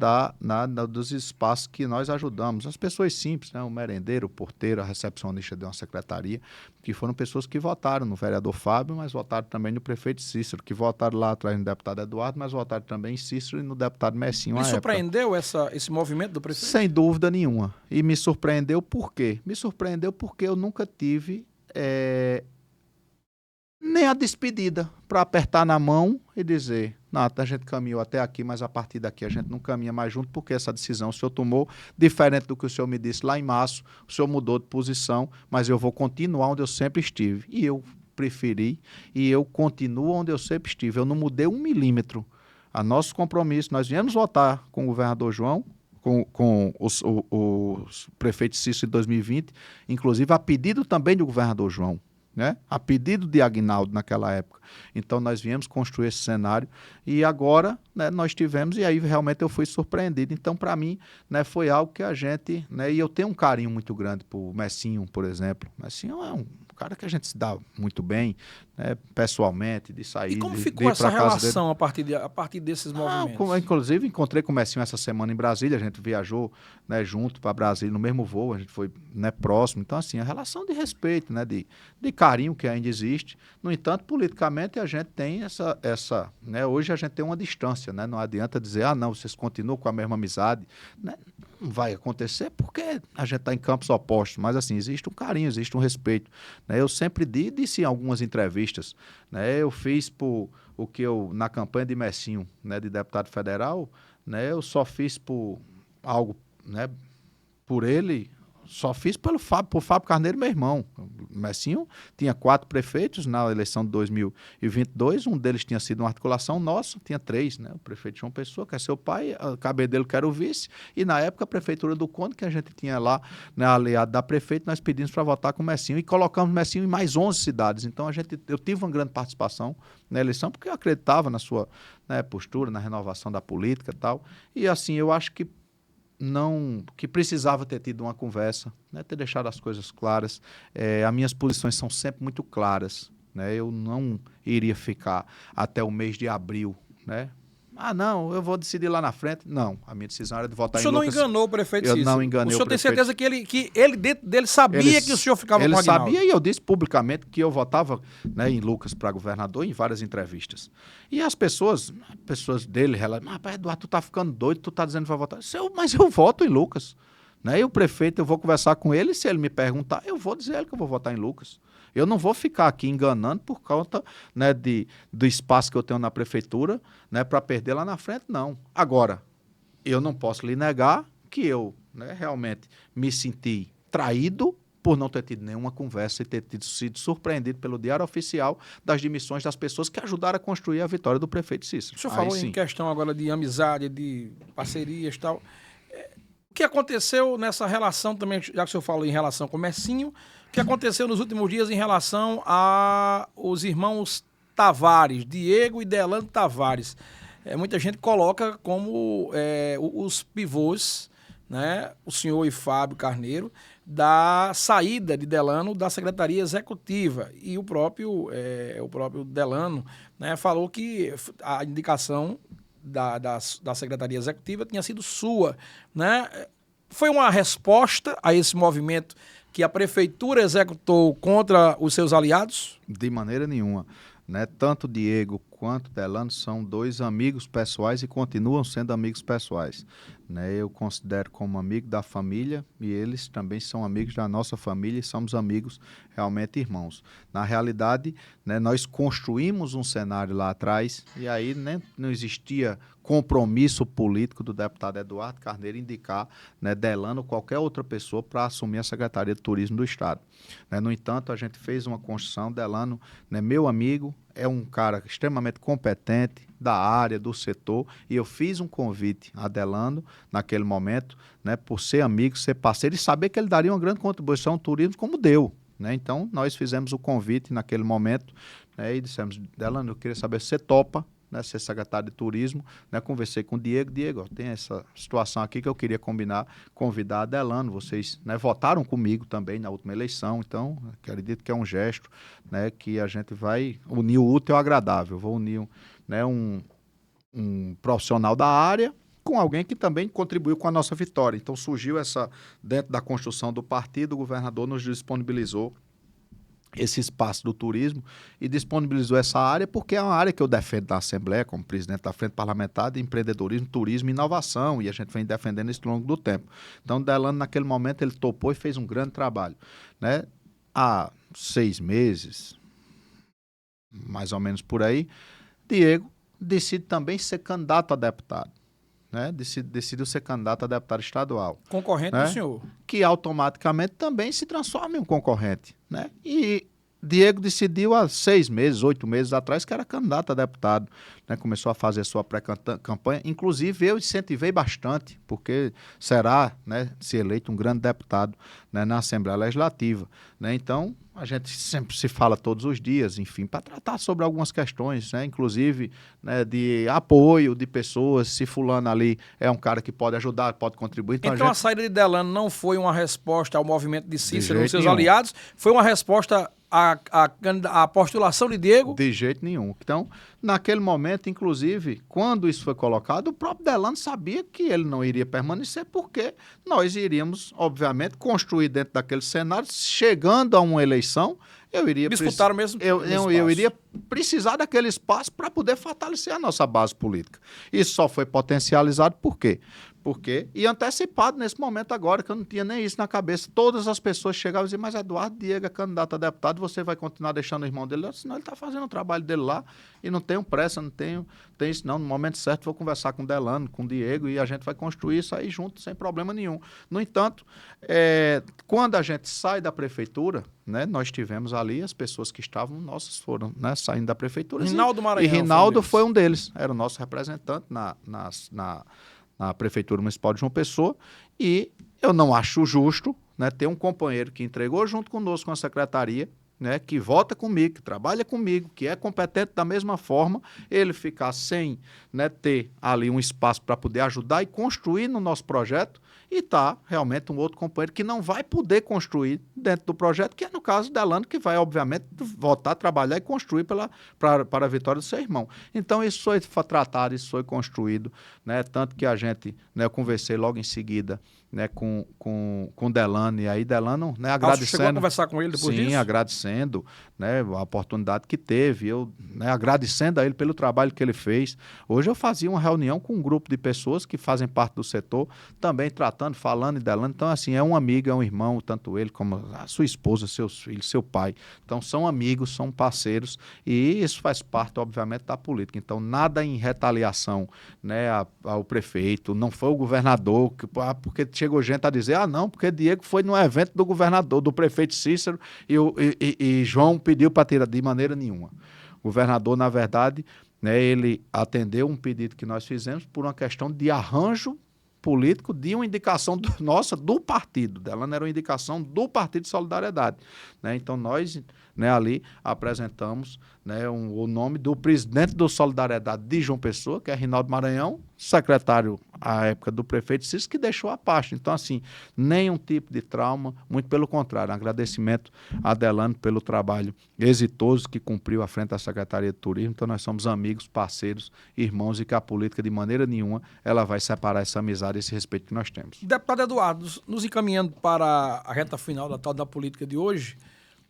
dos espaços que nós ajudamos. As pessoas simples, né, o merendeiro, o porteiro, a recepcionista de uma secretaria, que foram pessoas que votaram no vereador Fábio, mas votaram também no prefeito Cícero, que votaram lá atrás no deputado Eduardo, mas votaram também em Cícero e no deputado Messinho. Me surpreendeu esse movimento do prefeito? Sem dúvida nenhuma. E me surpreendeu por quê? Me surpreendeu porque eu nunca tive nem a despedida para apertar na mão e dizer, não, a gente caminhou até aqui, mas a partir daqui a gente não caminha mais junto, porque essa decisão o senhor tomou, diferente do que o senhor me disse lá em março, o senhor mudou de posição, mas eu vou continuar onde eu sempre estive. E eu preferi, e eu continuo onde eu sempre estive. Eu não mudei 1 milímetro. A nosso compromisso, nós viemos votar com o governador João, com o prefeito Cícero em 2020, inclusive a pedido também do governador João, né? A pedido de Aguinaldo naquela época. Então nós viemos construir esse cenário e agora, né, nós tivemos, e aí realmente eu fui surpreendido. Então para mim, né, foi algo que a gente, né, e eu tenho um carinho muito grande por Messinho, por exemplo. Messinho é um cara que a gente se dá muito bem, né, pessoalmente, de sair. E como de ficou ir essa pra casa dele. relação a partir desses movimentos? Inclusive, encontrei com o Messinho essa semana em Brasília, a gente viajou, né, junto para Brasília no mesmo voo, a gente foi, né, próximo. Então, assim, a relação de respeito, né, de carinho que ainda existe. No entanto, politicamente, a gente tem essa né, hoje a gente tem uma distância, né, não adianta dizer, não, vocês continuam com a mesma amizade, né, não vai acontecer porque a gente está em campos opostos, mas assim, existe um carinho, existe um respeito, né? Eu sempre disse em algumas entrevistas, né, eu fiz o que eu, na campanha de Messinho, né, de deputado federal, né, eu só fiz por algo, né, por ele, só fiz por Fábio Carneiro, meu irmão. O Messinho tinha 4 prefeitos na eleição de 2022, um deles tinha sido uma articulação nossa, tinha 3, né? O prefeito João Pessoa, que é seu pai, a Cabedelo, que era o vice, e na época a prefeitura do Conde, que a gente tinha lá, né, aliado da prefeita, nós pedimos para votar com o Messinho e colocamos o Messinho em mais 11 cidades. Então eu tive uma grande participação na eleição, porque eu acreditava na sua, né, postura, na renovação da política e tal. E assim, eu acho que precisava ter tido uma conversa, né, ter deixado as coisas claras. As minhas posições são sempre muito claras, né, eu não iria ficar até o mês de abril, né? Não, eu vou decidir lá na frente. Não, a minha decisão era de votar em Lucas. O senhor não enganou o prefeito Cícero? Eu não enganei o prefeito. O senhor tem certeza que ele dentro dele sabia que o senhor ficava com o Aguinaldo? Ele sabia, e eu disse publicamente que eu votava, né, em Lucas para governador em várias entrevistas. E as pessoas dele relataram, rapaz, Eduardo, tu tá ficando doido, tu tá dizendo que vai votar. Mas eu voto em Lucas. Né? E o prefeito, eu vou conversar com ele, se ele me perguntar, eu vou dizer a ele que eu vou votar em Lucas. Eu não vou ficar aqui enganando por conta, né, do espaço que eu tenho na prefeitura, né, para perder lá na frente, não. Agora, eu não posso lhe negar que eu, né, realmente me senti traído por não ter tido nenhuma conversa e ter sido surpreendido pelo Diário Oficial das demissões das pessoas que ajudaram a construir a vitória do prefeito Cícero. O senhor falou em questão agora de amizade, de parcerias e tal. O que aconteceu nessa relação também, já que o senhor falou em relação com o Messinho, o que aconteceu nos últimos dias em relação aos irmãos Tavares, Diego e Delano Tavares? Muita gente coloca como os pivôs, né, o senhor e Fábio Carneiro, da saída de Delano da Secretaria Executiva. E o próprio Delano, né, falou que a indicação da Secretaria Executiva tinha sido sua, né? Foi uma resposta a esse movimento que a Prefeitura executou contra os seus aliados? De maneira nenhuma. Né? Tanto Diego quanto Delano são 2 amigos pessoais e continuam sendo amigos pessoais. Né? Eu considero como amigo da família e eles também são amigos da nossa família e somos amigos, realmente irmãos. Na realidade, né, nós construímos um cenário lá atrás e aí, né, não existia compromisso político do deputado Eduardo Carneiro indicar, né, Delano ou qualquer outra pessoa para assumir a Secretaria de Turismo do Estado. Né? No entanto, a gente fez uma construção. Delano, né, meu amigo, é um cara extremamente competente da área, do setor, e eu fiz um convite a Delano naquele momento, né, por ser amigo, ser parceiro e saber que ele daria uma grande contribuição ao turismo como deu. Né? Então, nós fizemos o convite naquele momento, né, e dissemos, Delano, eu queria saber se você topa, né, ser secretário de turismo, né, conversei com o Diego, ó, tem essa situação aqui que eu queria convidar a Delano, vocês, né, votaram comigo também na última eleição, então acredito que é um gesto, né, que a gente vai unir o útil ao agradável, vou unir, né, um profissional da área com alguém que também contribuiu com a nossa vitória. Então surgiu dentro da construção do partido, o governador nos disponibilizou esse espaço do turismo e disponibilizou essa área porque é uma área que eu defendo na Assembleia, como presidente da Frente Parlamentar de Empreendedorismo, Turismo e Inovação, e a gente vem defendendo isso ao longo do tempo. Então, Delano, naquele momento, ele topou e fez um grande trabalho, né? Há 6 meses, mais ou menos por aí, Diego decide também ser candidato a deputado. Né, decidiu ser candidato a deputado estadual. Concorrente, né, do senhor. Que automaticamente também se transforma em um concorrente. Né? E Diego decidiu há 6 meses, 8 meses atrás que era candidato a deputado. Né? Começou a fazer sua pré-campanha. Inclusive, eu incentivei bastante, porque será, né, se eleito, um grande deputado, né, na Assembleia Legislativa. Né? Então, a gente sempre se fala todos os dias, enfim, para tratar sobre algumas questões, né? Inclusive, né, de apoio de pessoas, se fulano ali é um cara que pode ajudar, pode contribuir. Então a saída de Delano não foi uma resposta ao movimento de Cícero e seus nenhum. aliados, foi uma resposta à postulação de Diego? De jeito nenhum. Então, naquele momento, inclusive, quando isso foi colocado, o próprio Delano sabia que ele não iria permanecer, porque nós iríamos, obviamente, construir dentro daquele cenário, chegando a uma eleição, eu iria disputar o mesmo eu iria precisar daquele espaço para poder fortalecer a nossa base política. Isso só foi potencializado por quê? E antecipado nesse momento agora, que eu não tinha nem isso na cabeça. Todas as pessoas chegavam e diziam, mas Eduardo Diego é candidato a deputado, você vai continuar deixando o irmão dele? Senão ele está fazendo o trabalho dele lá e não tenho pressa, não tenho isso não. No momento certo vou conversar com o Delano, com o Diego e a gente vai construir isso aí junto, sem problema nenhum. No entanto, quando a gente sai da prefeitura, né, nós tivemos ali as pessoas que estavam, nossas foram, né, saindo da prefeitura. Rinaldo Maranhão. E Rinaldo foi um deles, era o nosso representante na Prefeitura Municipal de João Pessoa, e eu não acho justo, né, ter um companheiro que entregou junto conosco a secretaria, né, que vota comigo, que trabalha comigo, que é competente da mesma forma, ele ficar sem, né, ter ali um espaço para poder ajudar e construir no nosso projeto, e tá realmente um outro companheiro que não vai poder construir dentro do projeto, que é no caso Delano, que vai, obviamente, votar, trabalhar e construir para a vitória do seu irmão. Então, isso foi tratado, isso foi construído, né? Tanto que a gente, né, eu conversei logo em seguida, né, com Delano, e aí Delano, né, agradecendo. Você chegou a conversar com ele depois disso? Sim, agradecendo, né, a oportunidade que teve, eu, né, agradecendo a ele pelo trabalho que ele fez. Hoje eu fazia uma reunião com um grupo de pessoas que fazem parte do setor, também tratando, falando e Delano. Então, assim, é um amigo, é um irmão, tanto ele como a sua esposa, seus filhos, seu pai. Então, são amigos, são parceiros, e isso faz parte, obviamente, da política. Então, nada em retaliação, né, ao prefeito, não foi o governador, porque chegou gente a dizer, não, porque Diego foi num evento do governador, do prefeito Cícero, e João pediu para tirar, de maneira nenhuma. O governador, na verdade, né, ele atendeu um pedido que nós fizemos por uma questão de arranjo político, de uma indicação nossa do partido. Delano era uma indicação do Partido de Solidariedade. Né? Então, nós, né, ali apresentamos, né, o nome do presidente do Solidariedade de João Pessoa, que é Rinaldo Maranhão, secretário à época do prefeito Cícero, que deixou a pasta. Então, assim, nenhum tipo de trauma, muito pelo contrário, agradecimento a Delano pelo trabalho exitoso que cumpriu à frente da Secretaria de Turismo. Então, nós somos amigos, parceiros, irmãos, e que a política, de maneira nenhuma, ela vai separar essa amizade, esse respeito que nós temos. Deputado Eduardo, nos encaminhando para a reta final da política de hoje,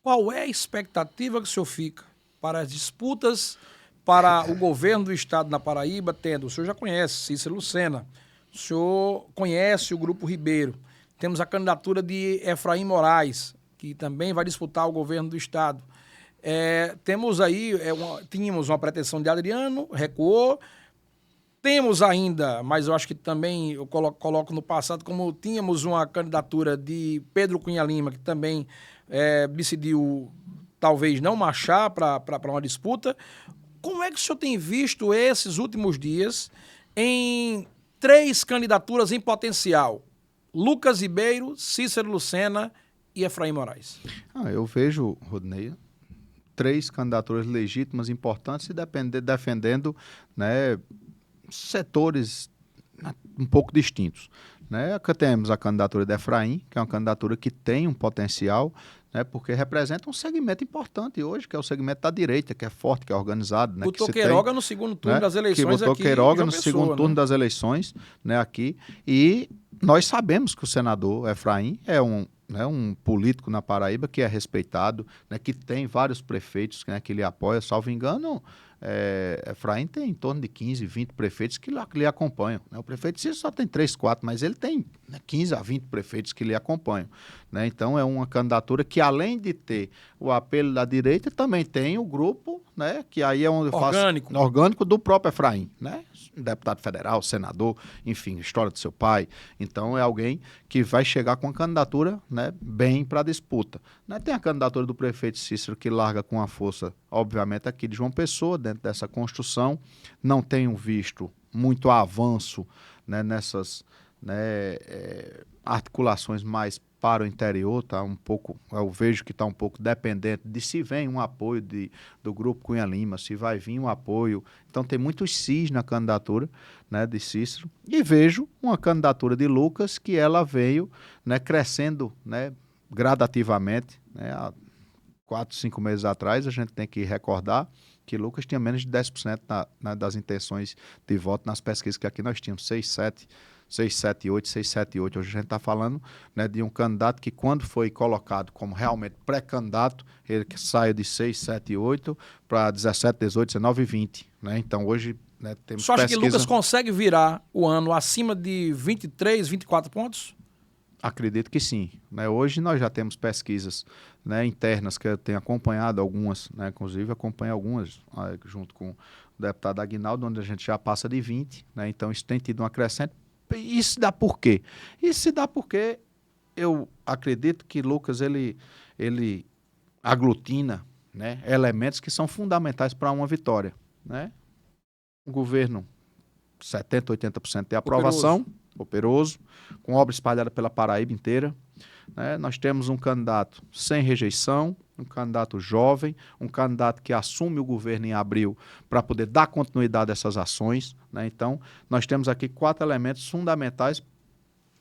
qual é a expectativa que o senhor fica para as disputas para o governo do estado na Paraíba, tendo, o senhor já conhece Cícero Lucena, o senhor conhece o Grupo Ribeiro, temos a candidatura de Efraim Moraes, que também vai disputar o governo do estado. Temos aí, tínhamos uma pretensão de Adriano, recuou, temos ainda, mas eu acho que também eu coloco no passado, como tínhamos uma candidatura de Pedro Cunha Lima, que também decidiu talvez não marchar para uma disputa. Como é que o senhor tem visto esses últimos dias em 3 candidaturas em potencial? Lucas Ribeiro, Cícero Lucena e Efraim Moraes. Eu vejo, Rodney, 3 candidaturas legítimas, importantes e defendendo, né, setores um pouco distintos. né? Temos a candidatura de Efraim, que é uma candidatura que tem um potencial, né? Porque representa um segmento importante hoje, que é o segmento da direita, que é forte, que é organizado. Né? Botou que Queiroga no segundo turno, né, das eleições que botou aqui Queiroga João no Pessoa, segundo turno né, das eleições, né, aqui. E nós sabemos que o senador Efraim é um político na Paraíba que é respeitado, né, que tem vários prefeitos, né, que ele apoia. Salvo engano, Efraim tem em torno de 15, 20 prefeitos que lhe acompanham. Né? O prefeito Cícero só tem 3, 4, mas ele tem, né, 15 a 20 prefeitos que lhe acompanham. Né? Então é uma candidatura que, além de ter o apelo da direita, também tem o grupo, né, que aí é onde eu faço orgânico do próprio Efraim, né? Deputado federal, senador, enfim, história do seu pai. Então é alguém que vai chegar com a candidatura, né, bem para a disputa. Né? Tem a candidatura do prefeito Cícero, que larga com a força, obviamente, aqui de João Pessoa, dentro dessa construção. Não tenho visto muito avanço, né, nessas, né, articulações mais para o interior, tá um pouco, eu vejo que está um pouco dependente de se vem um apoio do Grupo Cunha Lima, se vai vir um apoio. Então tem muitos sis na candidatura, né, de Cícero, e vejo uma candidatura de Lucas que ela veio, né, crescendo, né, gradativamente, né, há 4, 5 meses atrás. A gente tem que recordar que Lucas tinha menos de 10% das intenções de voto nas pesquisas, que aqui nós tínhamos 678. Hoje a gente está falando, né, de um candidato que, quando foi colocado como realmente pré-candidato, ele saiu de 678 para 17, 18, 19 e 20. Né? Então hoje, né, temos Você acha que Lucas consegue virar o ano acima de 23, 24 pontos? Acredito que sim. Né? Hoje nós já temos pesquisas, né, internas, que eu tenho acompanhado algumas, né, inclusive acompanho algumas junto com o deputado Aguinaldo, onde a gente já passa de 20. Né? Então isso tem tido uma crescente. Isso se dá por quê? Isso se dá porque eu acredito que Lucas ele aglutina, né, elementos que são fundamentais para uma vitória. Né? O governo, 70%, 80% de aprovação, operoso, com obra espalhada pela Paraíba inteira. Né? Nós temos um candidato sem rejeição, um candidato jovem, um candidato que assume o governo em abril para poder dar continuidade a essas ações. Né? Então, nós temos aqui 4 elementos fundamentais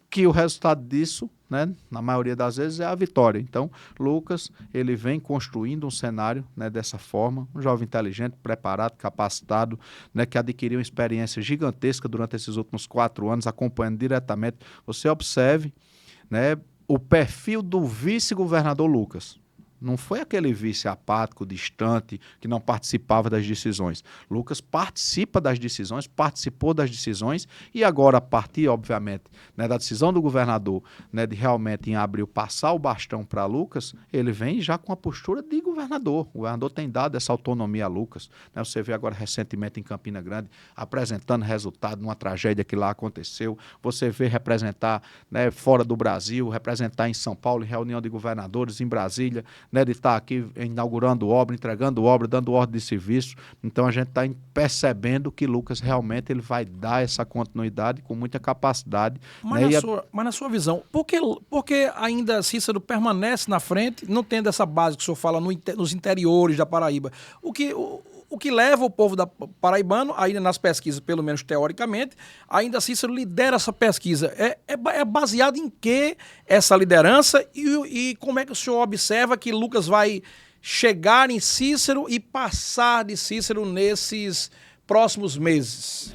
que o resultado disso, né, na maioria das vezes, é a vitória. Então, Lucas, ele vem construindo um cenário, né, dessa forma, um jovem inteligente, preparado, capacitado, né, que adquiriu uma experiência gigantesca durante esses últimos 4 anos, acompanhando diretamente. Você observe, né, o perfil do vice-governador Lucas. Não foi aquele vice apático, distante, que não participava das decisões. Lucas participa das decisões, participou das decisões, e agora, a partir, obviamente, né, da decisão do governador, né, de realmente em abril passar o bastão para Lucas, ele vem já com a postura de governador. O governador tem dado essa autonomia a Lucas. Né? Você vê agora recentemente em Campina Grande, apresentando resultado numa tragédia que lá aconteceu. Você vê representar, né, fora do Brasil, representar em São Paulo, em reunião de governadores, em Brasília, né, de estar aqui inaugurando obra, entregando obra, dando ordem de serviço. Então a gente está percebendo que Lucas realmente ele vai dar essa continuidade com muita capacidade. Mas, né, mas na sua visão, por que ainda Cícero permanece na frente, não tendo essa base que o senhor fala nos interiores da Paraíba? O que leva o povo paraibano, ainda nas pesquisas, pelo menos teoricamente, ainda Cícero lidera essa pesquisa. É baseado em que essa liderança e como é que o senhor observa que Lucas vai chegar em Cícero e passar de Cícero nesses próximos meses?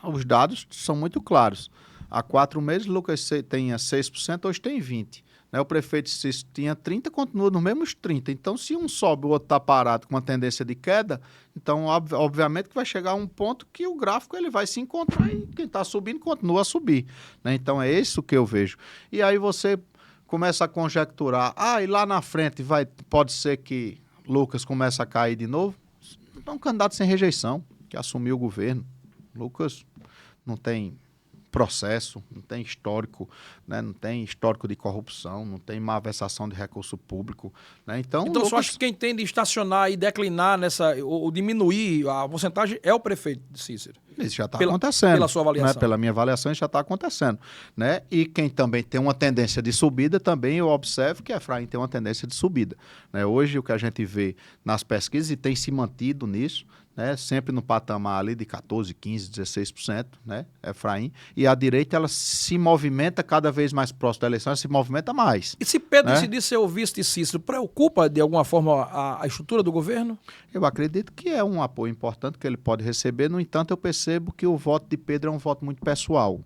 Os dados são muito claros. Há 4 meses, Lucas tinha 6%, hoje tem 20%. O prefeito Cícero tinha 30%, continua nos mesmos 30%. Então, se um sobe, o outro está parado com uma tendência de queda, então, obviamente, que vai chegar a um ponto que o gráfico ele vai se encontrar e quem está subindo continua a subir. Né? Então, é isso que eu vejo. E aí você começa a conjecturar, e lá na frente pode ser que Lucas comece a cair de novo. É um candidato sem rejeição, que assumiu o governo. Lucas não tem processo, não tem histórico, né? Não tem histórico de corrupção, não tem malversação de recurso público. Né? Então Lucas... você acha que quem tem de estacionar e declinar ou diminuir a porcentagem é o prefeito de Cícero? Isso já está acontecendo. Pela sua avaliação. Né? Pela minha avaliação, isso já está acontecendo. Né? E quem também tem uma tendência de subida, também eu observo que a Efraim tem uma tendência de subida. Né? Hoje, o que a gente vê nas pesquisas, e tem se mantido nisso, né? Sempre no patamar ali de 14%, 15%, 16%, né? Efraim. E a direita, ela se movimenta cada vez mais próximo da eleição, ela se movimenta mais. E se Pedro né? decidir ser o vice de Cícero, preocupa de alguma forma a estrutura do governo? Eu acredito que é um apoio importante que ele pode receber, no entanto, eu percebo que o voto de Pedro é um voto muito pessoal.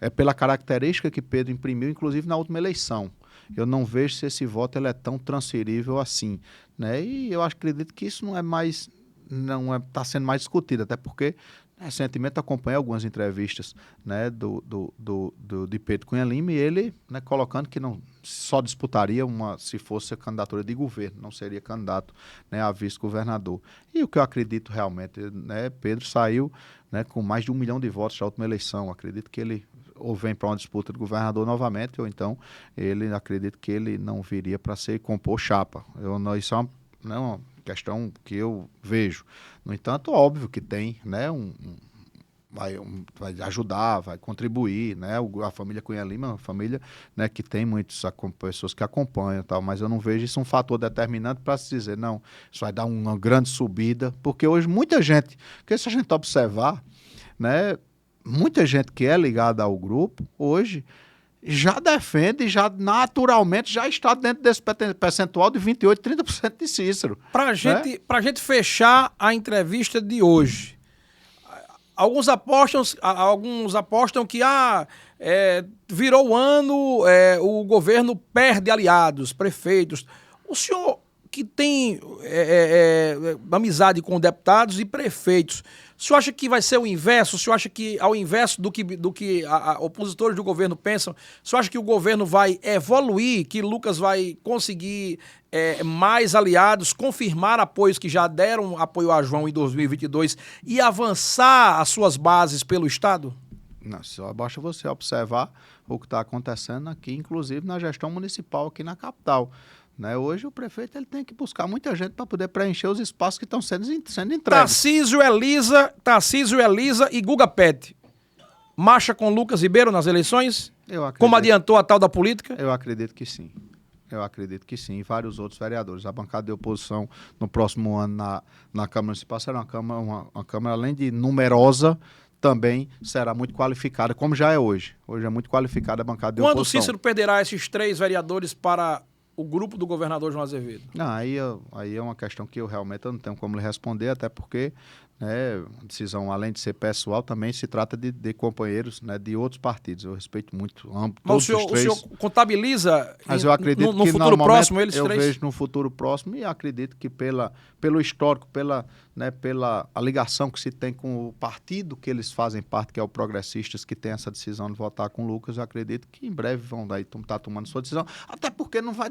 É pela característica que Pedro imprimiu, inclusive na última eleição. Eu não vejo se esse voto ele é tão transferível assim. Né? E eu acredito que isso não está sendo mais discutido, até porque recentemente acompanhei algumas entrevistas, né, de Pedro Cunha Lima, e ele, né, colocando que não só disputaria se fosse a candidatura de governo, não seria candidato, né, a vice-governador. E o que eu acredito realmente, né, Pedro saiu, né, com mais de 1 milhão de votos na última eleição. Acredito que ele ou vem para uma disputa de governador novamente, ou então acredito que ele não viria para compor chapa. Isso é uma questão que eu vejo. No entanto, óbvio que tem, né, vai ajudar, vai contribuir, né, a família Cunha Lima é uma família, né, que tem muitas pessoas que acompanham, tal, mas eu não vejo isso um fator determinante para se dizer, não, isso vai dar uma grande subida, porque hoje muita gente, porque se a gente observar, né, muita gente que é ligada ao grupo, hoje, já defende, já naturalmente já está dentro desse percentual de 28%, 30% de Cícero. Para gente fechar a entrevista de hoje, alguns apostam que virou o ano, o governo perde aliados, prefeitos. O senhor que tem amizade com deputados e prefeitos, o senhor acha que vai ser o inverso? O senhor acha que, ao inverso do que opositores do governo pensam, o senhor acha que o governo vai evoluir, que Lucas vai conseguir mais aliados, confirmar apoios que já deram apoio a João em 2022 e avançar as suas bases pelo Estado? Não, só basta você observar o que está acontecendo aqui, inclusive na gestão municipal aqui na capital. Né? Hoje o prefeito ele tem que buscar muita gente para poder preencher os espaços que estão sendo entregues. Tarcísio, Elisa e Guga Pet. Marcha com Lucas Ribeiro nas eleições? Como adiantou a tal da política? Eu acredito que sim. E vários outros vereadores. A bancada de oposição no próximo ano na Câmara Municipal será uma Câmara, além de numerosa, também será muito qualificada, como já é hoje. Hoje é muito qualificada a bancada de oposição. Quando Cícero perderá esses 3 vereadores para o grupo do governador João Azevedo? Não, aí é uma questão que eu realmente não tenho como lhe responder, até porque, né, a decisão, além de ser pessoal, também se trata de companheiros, né, de outros partidos. Eu respeito muito todos os 3. O senhor contabiliza mas eu acredito no que futuro próximo eles eu 3? vejo no futuro próximo, e acredito que pelo histórico, pela a ligação que se tem com o partido que eles fazem parte, que é o Progressistas, que tem essa decisão de votar com o Lucas, eu acredito que em breve vão estar tomando sua decisão, até porque não vai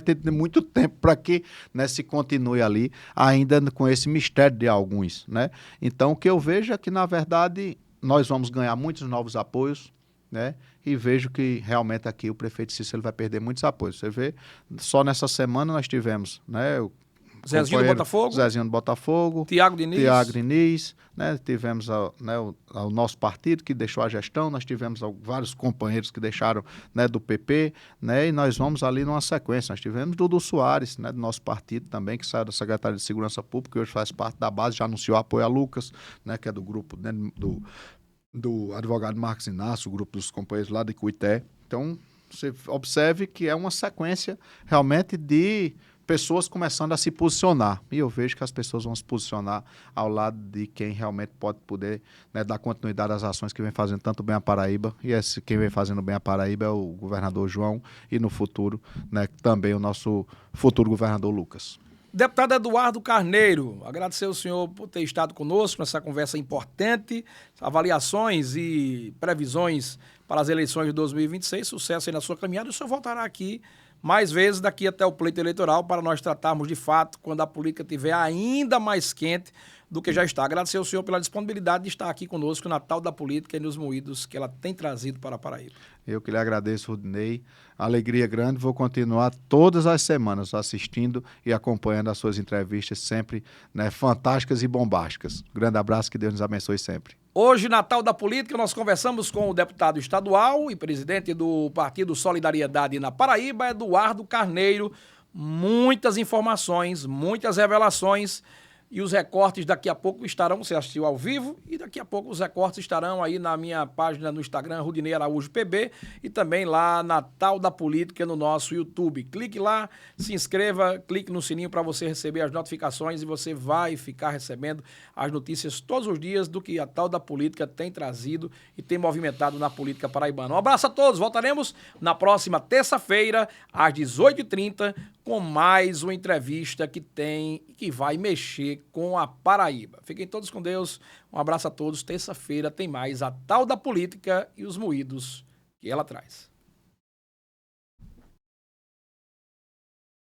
ter muito tempo para que, né, se continue ali, ainda com esse mistério de alguns. Né? Então, o que eu vejo é que, na verdade, nós vamos ganhar muitos novos apoios, né? E vejo que realmente aqui o prefeito Cícero vai perder muitos apoios. Você vê, só nessa semana nós tivemos, né, Zezinho do Botafogo, Tiago Diniz, né? Tivemos o nosso partido que deixou a gestão, nós tivemos vários companheiros que deixaram, né, do PP, né? E nós vamos ali numa sequência. Nós tivemos Dudu Soares, né, do nosso partido também, que saiu da Secretaria de Segurança Pública, que hoje faz parte da base, já anunciou apoio a Lucas, né, que é do grupo, né, do advogado Marcos Inácio, o grupo dos companheiros lá de Cuité. Então, você observe que é uma sequência realmente de pessoas começando a se posicionar. E eu vejo que as pessoas vão se posicionar ao lado de quem realmente pode poder, né, dar continuidade às ações que vem fazendo tanto bem a Paraíba. E quem vem fazendo bem a Paraíba é o governador João e, no futuro, né, também o nosso futuro governador Lucas. Deputado Eduardo Carneiro, agradecer ao senhor por ter estado conosco nessa conversa importante, avaliações e previsões para as eleições de 2026. Sucesso aí na sua caminhada. O senhor voltará aqui mais vezes daqui até o pleito eleitoral para nós tratarmos de fato, quando a política estiver ainda mais quente do que já está. Agradecer ao senhor pela disponibilidade de estar aqui conosco na Tal da Política e nos moídos que ela tem trazido para a Paraíba. Eu que lhe agradeço, Rudinei. Alegria grande. Vou continuar todas as semanas assistindo e acompanhando as suas entrevistas sempre, né, fantásticas e bombásticas. Grande abraço, que Deus nos abençoe sempre. Hoje, na Tal da Política, nós conversamos com o deputado estadual e presidente do Partido Solidariedade na Paraíba, Eduardo Carneiro. Muitas informações, muitas revelações. E os recortes daqui a pouco estarão, você assistiu ao vivo, e daqui a pouco os recortes estarão aí na minha página no Instagram, Rudinei Araújo PB, e também lá na Tal da Política no nosso YouTube. Clique lá, se inscreva, clique no sininho para você receber as notificações e você vai ficar recebendo as notícias todos os dias do que a Tal da Política tem trazido e tem movimentado na política paraibana. Um abraço a todos, voltaremos na próxima terça-feira, às 18h30, com mais uma entrevista que vai mexer com a Paraíba. Fiquem todos com Deus. Um abraço a todos. Terça-feira tem mais a Tal da Política e os moídos que ela traz.